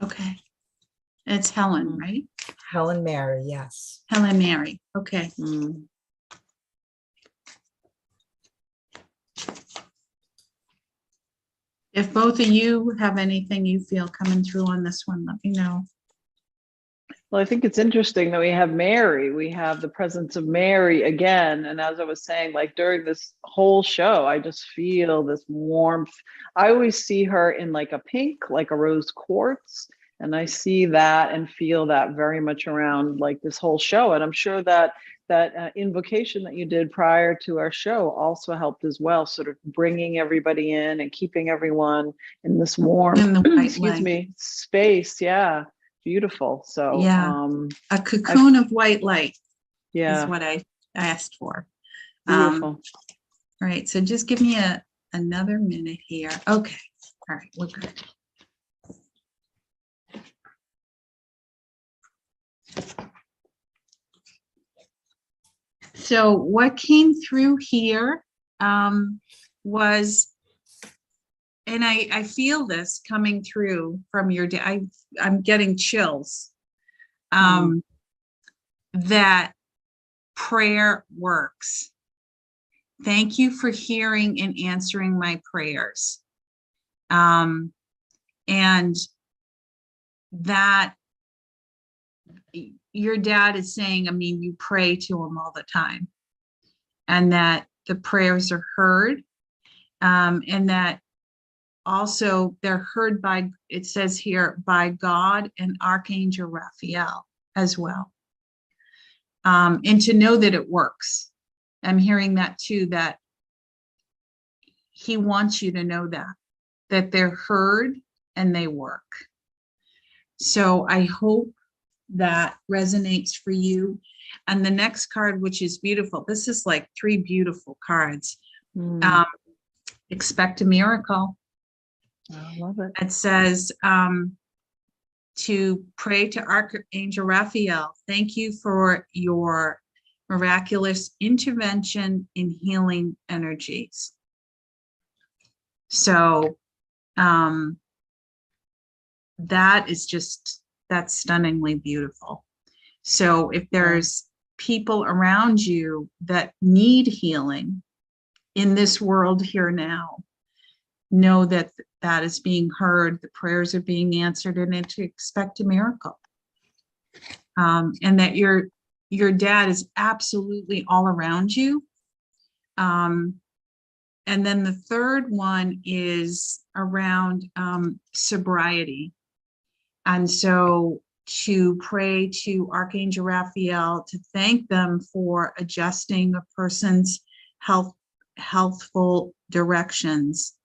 Okay. It's Helen, right? Helen Mary, yes. Helen Mary. Okay. If both of you have anything you feel coming through on this one, let me know. Well, I think it's interesting that we have Mary. We have the presence of Mary again. And as I was saying, like during this whole show, I just feel this warmth. I always see her in like a pink, like a rose quartz. And I see that and feel that very much around like this whole show. And I'm sure that invocation that you did prior to our show also helped as well, sort of bringing everybody in and keeping everyone in this warm, space. Yeah, beautiful. So yeah, a cocoon of white light. Yeah, is what I asked for. Beautiful. All right, so just give me another minute here. Okay, all right, we're good. So what came through here was, and I feel this coming through from your day. I'm getting chills. That prayer works. Thank you for hearing and answering my prayers. And that your dad is saying, I mean, you pray to him all the time, and that the prayers are heard, and that also they're heard by, it says here, by God and Archangel Raphael as well. And to know that it works. I'm hearing that too, that he wants you to know that they're heard and they work. So I hope that resonates for you. And the next card, which is beautiful, this is like 3 beautiful cards. Expect a miracle. I love it. It says to pray to Archangel Raphael. Thank you for your miraculous intervention in healing energies. So that is just, that's stunningly beautiful. So if there's people around you that need healing in this world here now, know that that is being heard, the prayers are being answered, and to expect a miracle. And that your dad is absolutely all around you. And then the third one is around sobriety. And so to pray to Archangel Raphael to thank them for adjusting a person's healthful directions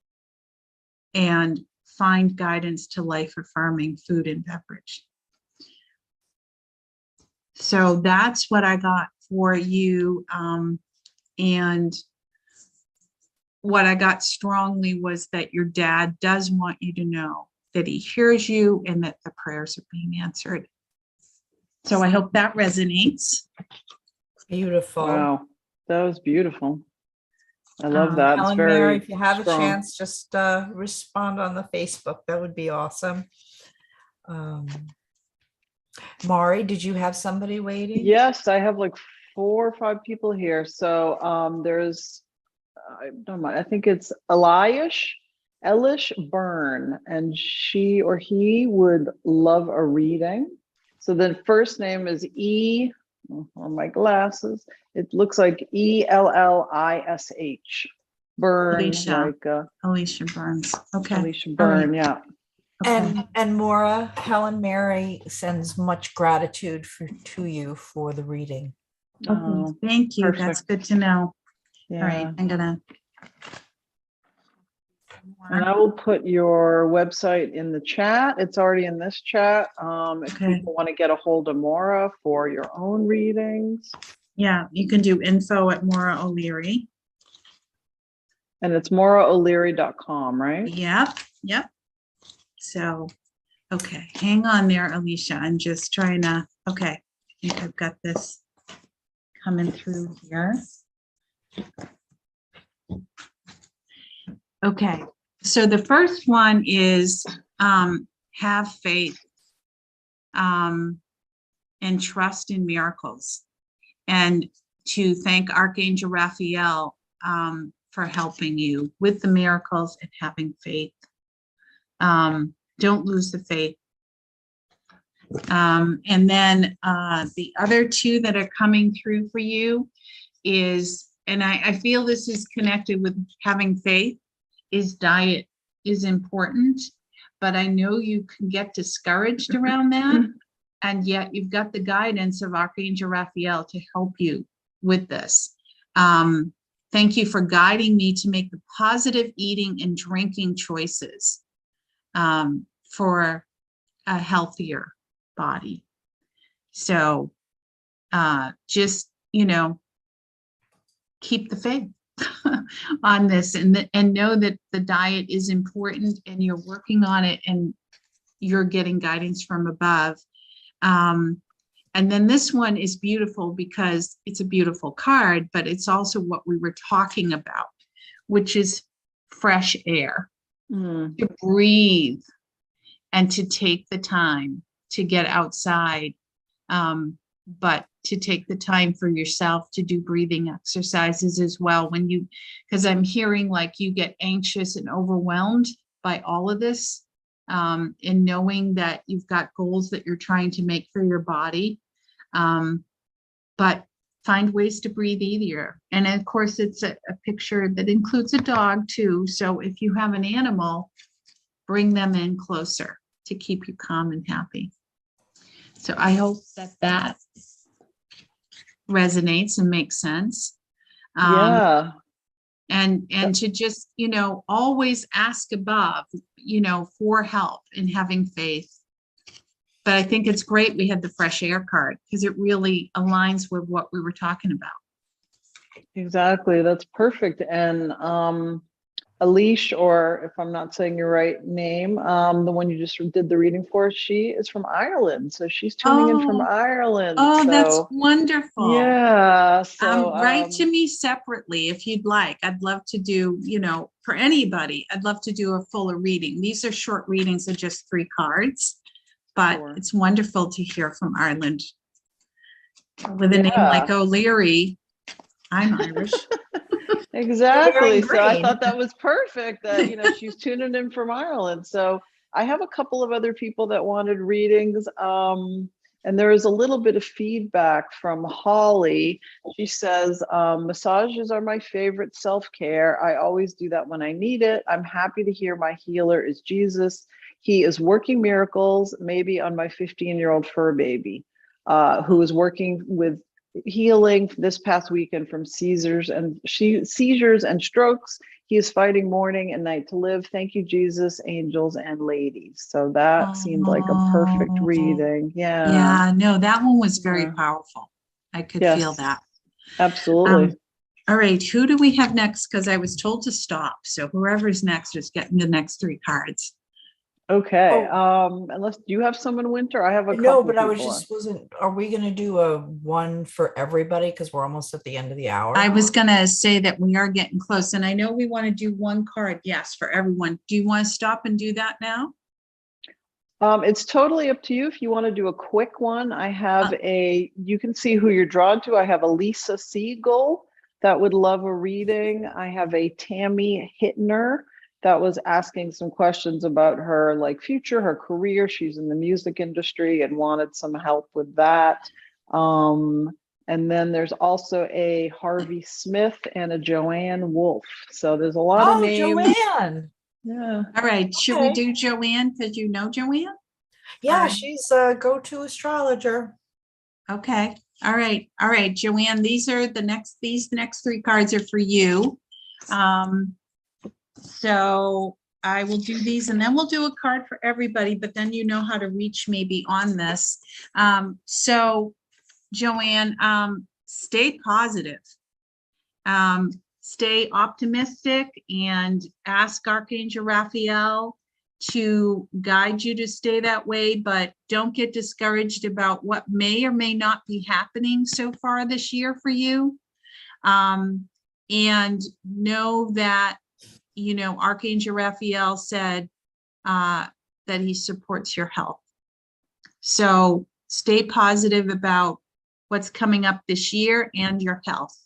and find guidance to life-affirming food and beverage. So that's what I got for you. And what I got strongly was that your dad does want you to know that he hears you and that the prayers are being answered. So I hope that resonates. Beautiful. Wow, that was beautiful. I love that. It's Helen, very Mary, if you have strong. a chance, just respond on the Facebook. That would be awesome. Maury, did you have somebody waiting? Yes, I have like 4 or 5 people here. So there's, I don't mind, I think it's Elish Byrne, and she or he would love a reading. So the first name is on my glasses, it looks like Ellish. Byrne, Alicia. like Alicia Burns. Okay. Alicia Byrne, yeah. Okay. And Maura, Helen Mary sends much gratitude to you for the reading. Okay. Thank you. That's Perfect. good to know. Yeah. All right. I'm gonna. And I will put your website in the chat. It's already in this chat. If Okay. people want to get a hold of Maura for your own readings. Yeah, you can do info at Maura O'Leary. And it's mauraoleary.com, right? Yep. Yep. So, okay, hang on there, Alicia. I'm just trying to, okay, I think I've got this coming through here. Okay, so the first one is have faith and trust in miracles, and to thank Archangel Raphael for helping you with the miracles and having faith. Don't lose the faith. And then the other 2 that are coming through for you is, and I feel this is connected with having faith, is diet is important, but I know you can get discouraged around that. And yet you've got the guidance of Archangel Raphael to help you with this. Thank you for guiding me to make the positive eating and drinking choices for a healthier body. So just, keep the faith on this and know that the diet is important and you're working on it and you're getting guidance from above. And then this one is beautiful because it's a beautiful card, but it's also what we were talking about, which is fresh air. To breathe and to take the time to get outside, but to take the time for yourself to do breathing exercises as well. Because I'm hearing like you get anxious and overwhelmed by all of this, in knowing that you've got goals that you're trying to make for your body. But find ways to breathe easier. And of course, it's a picture that includes a dog too. So if you have an animal, bring them in closer to keep you calm and happy. So I hope that that resonates and makes sense. Yeah. And to just, you know, always ask above, you know, for help and having faith. But I think it's great we had the fresh air card because it really aligns with what we were talking about. Exactly. That's perfect. And Alish, or if I'm not saying your right name, the one you just did the reading for, she is from Ireland. So she's tuning in from Ireland. Oh, so, that's wonderful. Yeah. So write to me separately if you'd like. I'd love to do, you know, for anybody, I'd love to do a fuller reading. These are short readings of just 3 cards, but Sure. it's wonderful to hear from Ireland. With a name like O'Leary, I'm Irish. Exactly. So I green. thought that was perfect that, you know, she's tuning in from Ireland. So I have a couple of other people that wanted readings. And there is a little bit of feedback from Holly. She says, massages are my favorite self-care. I always do that when I need it. I'm happy to hear my healer is Jesus. He is working miracles, maybe on my 15-year-old fur baby, who is working with healing this past weekend from seizures and strokes. He is fighting morning and night to live. Thank you, Jesus, angels, and ladies. So that seemed like a perfect reading. Yeah. Yeah, no, that one was very powerful. I could feel that. Absolutely. All right, who do we have next? Because I was told to stop. So whoever's next is getting the next 3 cards. Okay. Unless you have someone, Winter, I have a couple. No, but I was just are we going to do a one for everybody? Because we're almost at the end of the hour. I was going to say that we are getting close, and I know we want to do 1 card, yes, for everyone. Do you want to stop and do that now? It's totally up to you. If you want to do a quick one, I have you can see who you're drawn to. I have a Lisa Siegel that would love a reading. I have a Tammy Hittner that was asking some questions about her like future, her career. She's in the music industry and wanted some help with that. And then there's also a Harvey Smith and a Joanne Wolf. So there's a lot of names. Joanne. Yeah. All right. Should we do Joanne? Because you know Joanne? Yeah, she's a go-to astrologer. Okay. All right. All right, Joanne, these next 3 cards are for you. So I will do these and then we'll do a card for everybody, but then you know how to reach maybe on this. So Joanne, stay positive. Stay optimistic and ask Archangel Raphael to guide you to stay that way, but don't get discouraged about what may or may not be happening so far this year for you. And know that, you know, Archangel Raphael said that he supports your health. So stay positive about what's coming up this year and your health.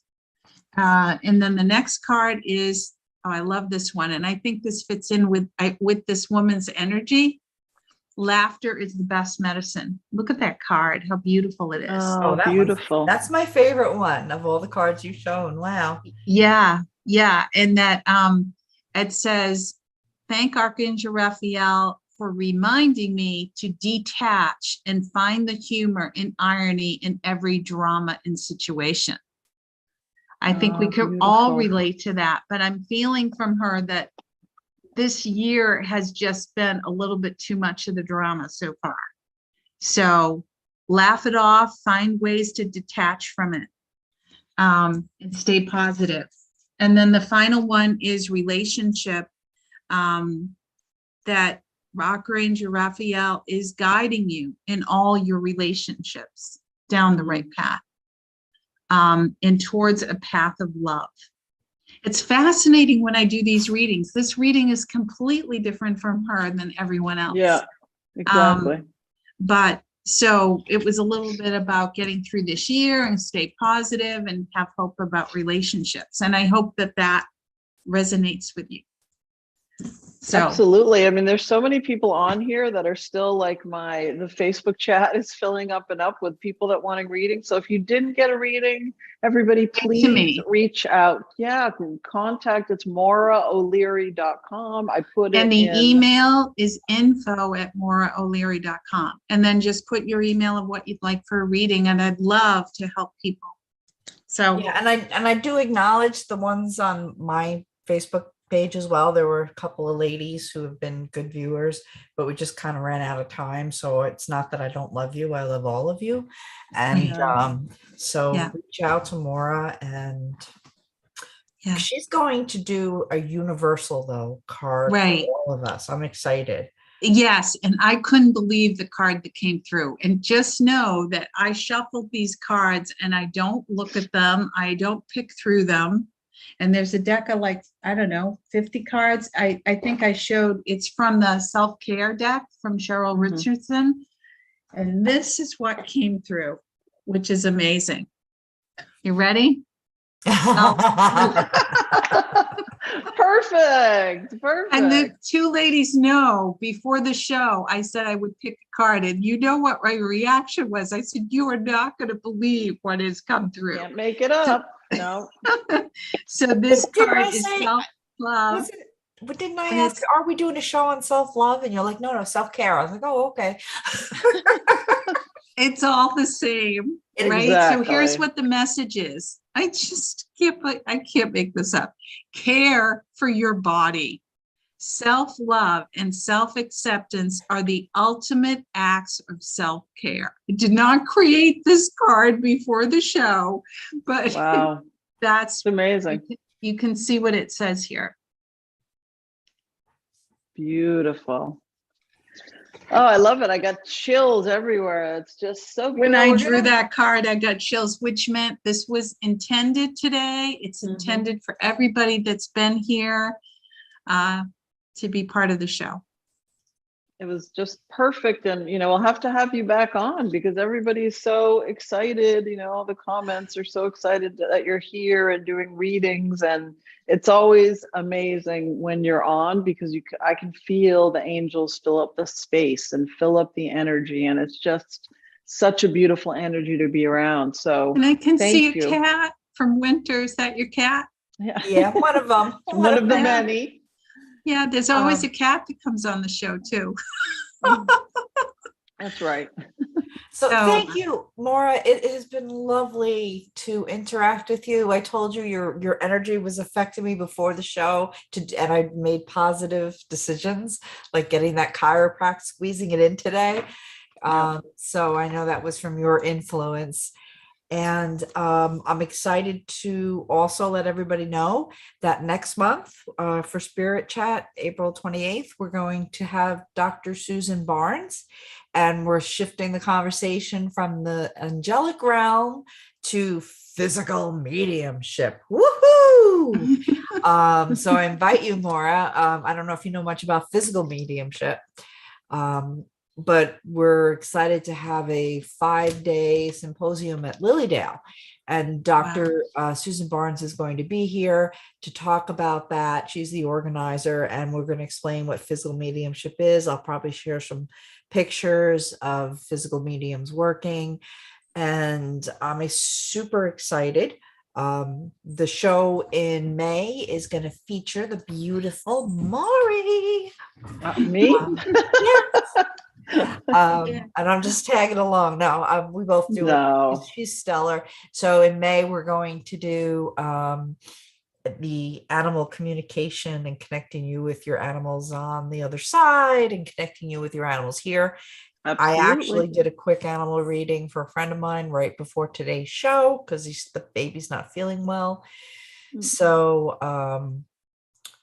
And then the next card is, oh, I love this one. And I think this fits in with this woman's energy. Laughter is the best medicine. Look at that card, how beautiful it is. Oh, beautiful. That's my favorite one of all the cards you've shown. Wow. Yeah. Yeah. And that it says, thank Archangel Raphael for reminding me to detach and find the humor and irony in every drama and situation. I think we could all relate to that, but I'm feeling from her that this year has just been a little bit too much of the drama so far. So laugh it off, find ways to detach from it, and stay positive. And then the final one is relationship, that Archangel Raphael is guiding you in all your relationships down the right path. And towards a path of love. It's fascinating when I do these readings. This reading is completely different from her than everyone else. Yeah, exactly. But so it was a little bit about getting through this year and stay positive and have hope about relationships. And I hope that that resonates with you. So Absolutely. I mean, there's so many people on here that are still like the Facebook chat is filling up and up with people that want a reading. So if you didn't get a reading, everybody, to please me. reach out. Yeah, contact. It's mauraoleary.com. I put And it the in. email is info@mauraoleary.com. And then just put your email of what you'd like for a reading. And I'd love to help people. So Yeah, and I do acknowledge the ones on my Facebook page as well. There were a couple of ladies who have been good viewers, but we just kind of ran out of time. So it's not that I don't love you. I love all of you. And Yeah. so Yeah. reach out to Maura, and yeah, she's going to do a universal though card right. for all of us. I'm excited. Yes, and I couldn't believe the card that came through. And just know that I shuffled these cards and I don't look at them. I don't pick through them. And there's a deck of like, I don't know, 50 cards. I think I showed, it's from the self-care deck from Cheryl Mhm. Richardson. And this is what came through, which is amazing. You ready? Perfect. And the Perfect. two ladies know before the show, I said I would pick a card. And you know what my reaction was? I said, you are not going to believe what has come through. Can't make it up. No. So this Didn't I card is say- self-love. But didn't I And ask, it's- are we doing a show on self-love? And you're like, no, self-care. I was like, oh, okay. It's all the same, right? So here's Exactly. what the message is. I can't make this up. Care for your body. Self-love and self-acceptance are the ultimate acts of self-care. I did not create this card before the show, but Wow. that's It's amazing. you can see what it says here. Beautiful. Oh, I love it. I got chills everywhere. It's just so good. When I We're drew gonna- that card, I got chills, which meant this was intended today. It's Mhm. intended for everybody that's been here to be part of the show. It was just perfect. And, we'll have to have you back on because everybody's so excited. All the comments are so excited that you're here and doing readings. And it's always amazing when you're on because I can feel the angels fill up the space and fill up the energy. And it's just such a beautiful energy to be around. So And I can see a thank you. cat from Winter. Is that your cat? Yeah. Yeah, one of them. One of the them. many. Yeah, there's always Um, a cat that comes on the show too. That's right. So So- thank you, Maura. It has been lovely to interact with you. I told you your energy was affecting me before the show, and I made positive decisions, like getting that chiropractic, squeezing it in today. So I know that was from your influence. And I'm excited to also let everybody know that next month for Spirit Chat, April 28th, we're going to have Dr. Susan Barnes, and we're shifting the conversation from the angelic realm to physical mediumship. Woohoo! So I invite you, Maura. I don't know if you know much about physical mediumship. But we're excited to have a 5-day symposium at Lilydale. And Dr. Susan Barnes is going to be here to talk about that. She's the organizer, and we're going to explain what physical mediumship is. I'll probably share some pictures of physical mediums working. And I'm super excited. The show in May is going to feature the beautiful Maury. Me? Yes. And I'm just tagging along. No, we both do No. it. She's stellar. So in May, we're going to do the animal communication and connecting you with your animals on the other side and connecting you with your animals here. Absolutely. I actually did a quick animal reading for a friend of mine right before today's show because the baby's not feeling well. So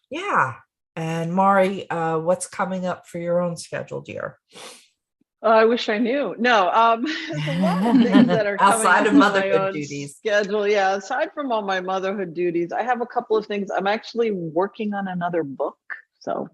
yeah. And Mari, what's coming up for your own schedule, dear? Oh, I wish I knew. No, there's a lot of things that are coming outside up of on my motherhood own duties. schedule. Yeah, aside from all my motherhood duties, I have a couple of things. I'm actually working on another book, so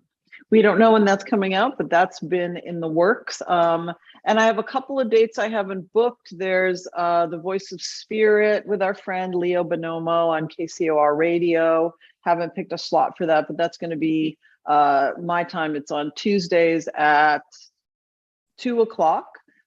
we don't know when that's coming out, but that's been in the works. And I have a couple of dates I haven't booked. There's The Voice of Spirit with our friend Leo Bonomo on KCOR Radio. Haven't picked a slot for that, but that's going to be My time, it's on Tuesdays at 2:00.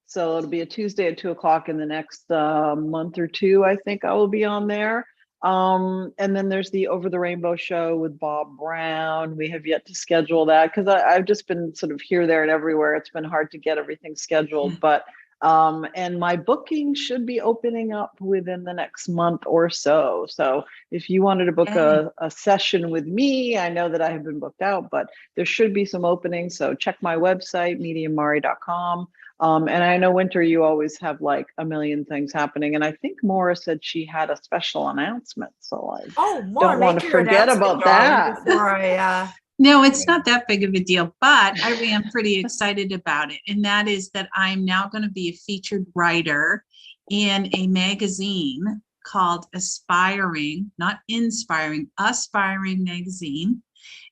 So it'll be a Tuesday at 2:00 in the next month or two. I think I will be on there. And then there's the Over the Rainbow show with Bob Brown. We have yet to schedule that because I've just been sort of here, there, and everywhere. It's been hard to get everything scheduled, but and my booking should be opening up within the next month or so. So if you wanted to book a session with me, I know that I have been booked out, but there should be some openings. So check my website, mediummari.com. And I know, Winter, you always have like a million things happening. And I think Maura said she had a special announcement. So I Maura, don't want to forget about that. Before I, No, it's not that big of a deal, but I am pretty excited about it. And that is that I'm now going to be a featured writer in a magazine called Aspiring, not Inspiring, Aspiring magazine.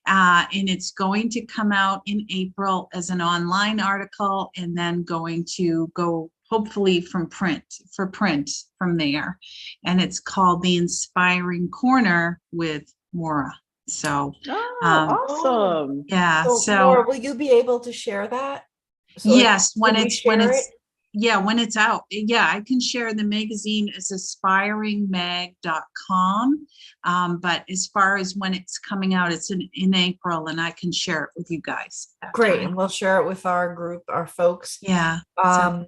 And it's going to come out in April as an online article and then going to go hopefully from print from there. And it's called The Inspiring Corner with Maura. So, awesome. Yeah. So Maura, will you be able to share that? So yes, when when it's out. Yeah, I can share. The magazine is aspiringmag.com. But as far as when it's coming out, it's in April, and I can share it with you guys. Great. And we'll share it with our group, our folks. Yeah. And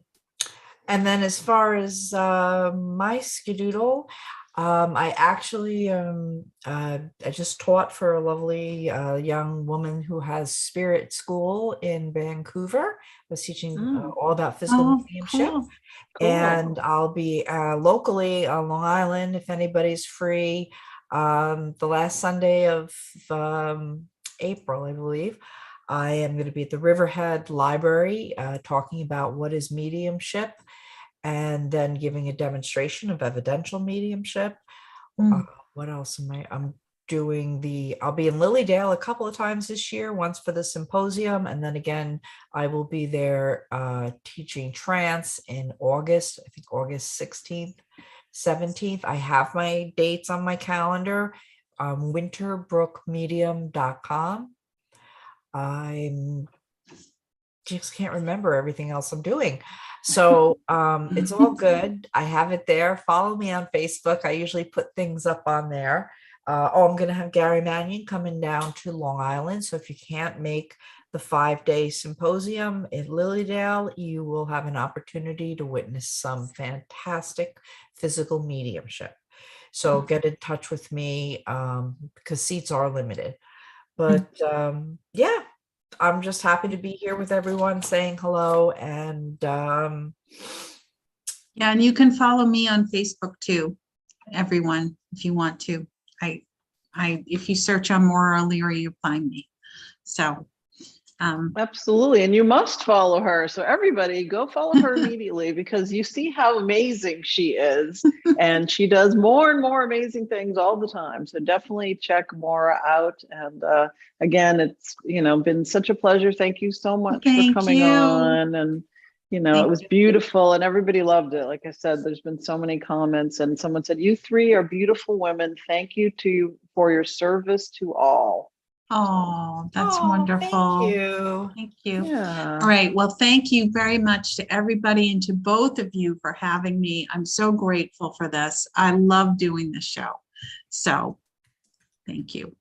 then as far as my skedoodle, I actually I just taught for a lovely young woman who has spirit school in Vancouver. I was teaching all about physical mediumship. Cool. And I'll be locally on Long Island if anybody's free. The last Sunday of April, I believe. I am going to be at the Riverhead Library talking about what is mediumship, and then giving a demonstration of evidential mediumship. What else am I? I'll be in Lilydale a couple of times this year, once for the symposium, and then again, I will be there teaching trance in August, I think August 16th, 17th. I have my dates on my calendar, winterbrookmedium.com. I just can't remember everything else I'm doing. So it's all good. I have it there. Follow me on Facebook. I usually put things up on there. I'm going to have Gary Mannion coming down to Long Island. So if you can't make the 5-day symposium in Lilydale, you will have an opportunity to witness some fantastic physical mediumship. So get in touch with me because seats are limited. But yeah, I'm just happy to be here with everyone, saying hello. And yeah, and you can follow me on Facebook too, everyone, if you want to. If you search on Maura O'Leary, you'll find me. So absolutely. And you must follow her. So everybody go follow her immediately, because you see how amazing she is. And she does more and more amazing things all the time. So definitely check Maura out. And again, it's been such a pleasure. Thank you so much for coming on. And it was beautiful and everybody loved it. Like I said, there's been so many comments, and someone said, "You three are beautiful women. Thank you for your service to all." Oh, that's wonderful. Thank you. Thank you. Yeah. All right. Well, thank you very much to everybody and to both of you for having me. I'm so grateful for this. I love doing this show. So thank you.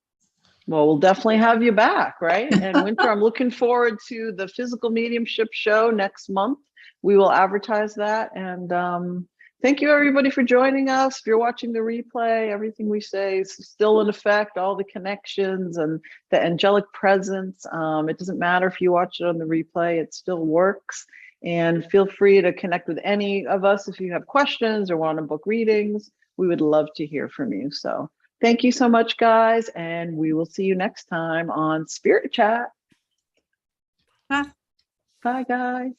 Well, we'll definitely have you back, right? And Winter, I'm looking forward to the physical mediumship show next month. We will advertise that. And thank you, everybody, for joining us. If you're watching the replay, everything we say is still in effect, all the connections and the angelic presence. It doesn't matter if you watch it on the replay, it still works. And feel free to connect with any of us if you have questions or want to book readings. We would love to hear from you. So thank you so much, guys. And we will see you next time on Spirit Chat. Bye. Bye, guys.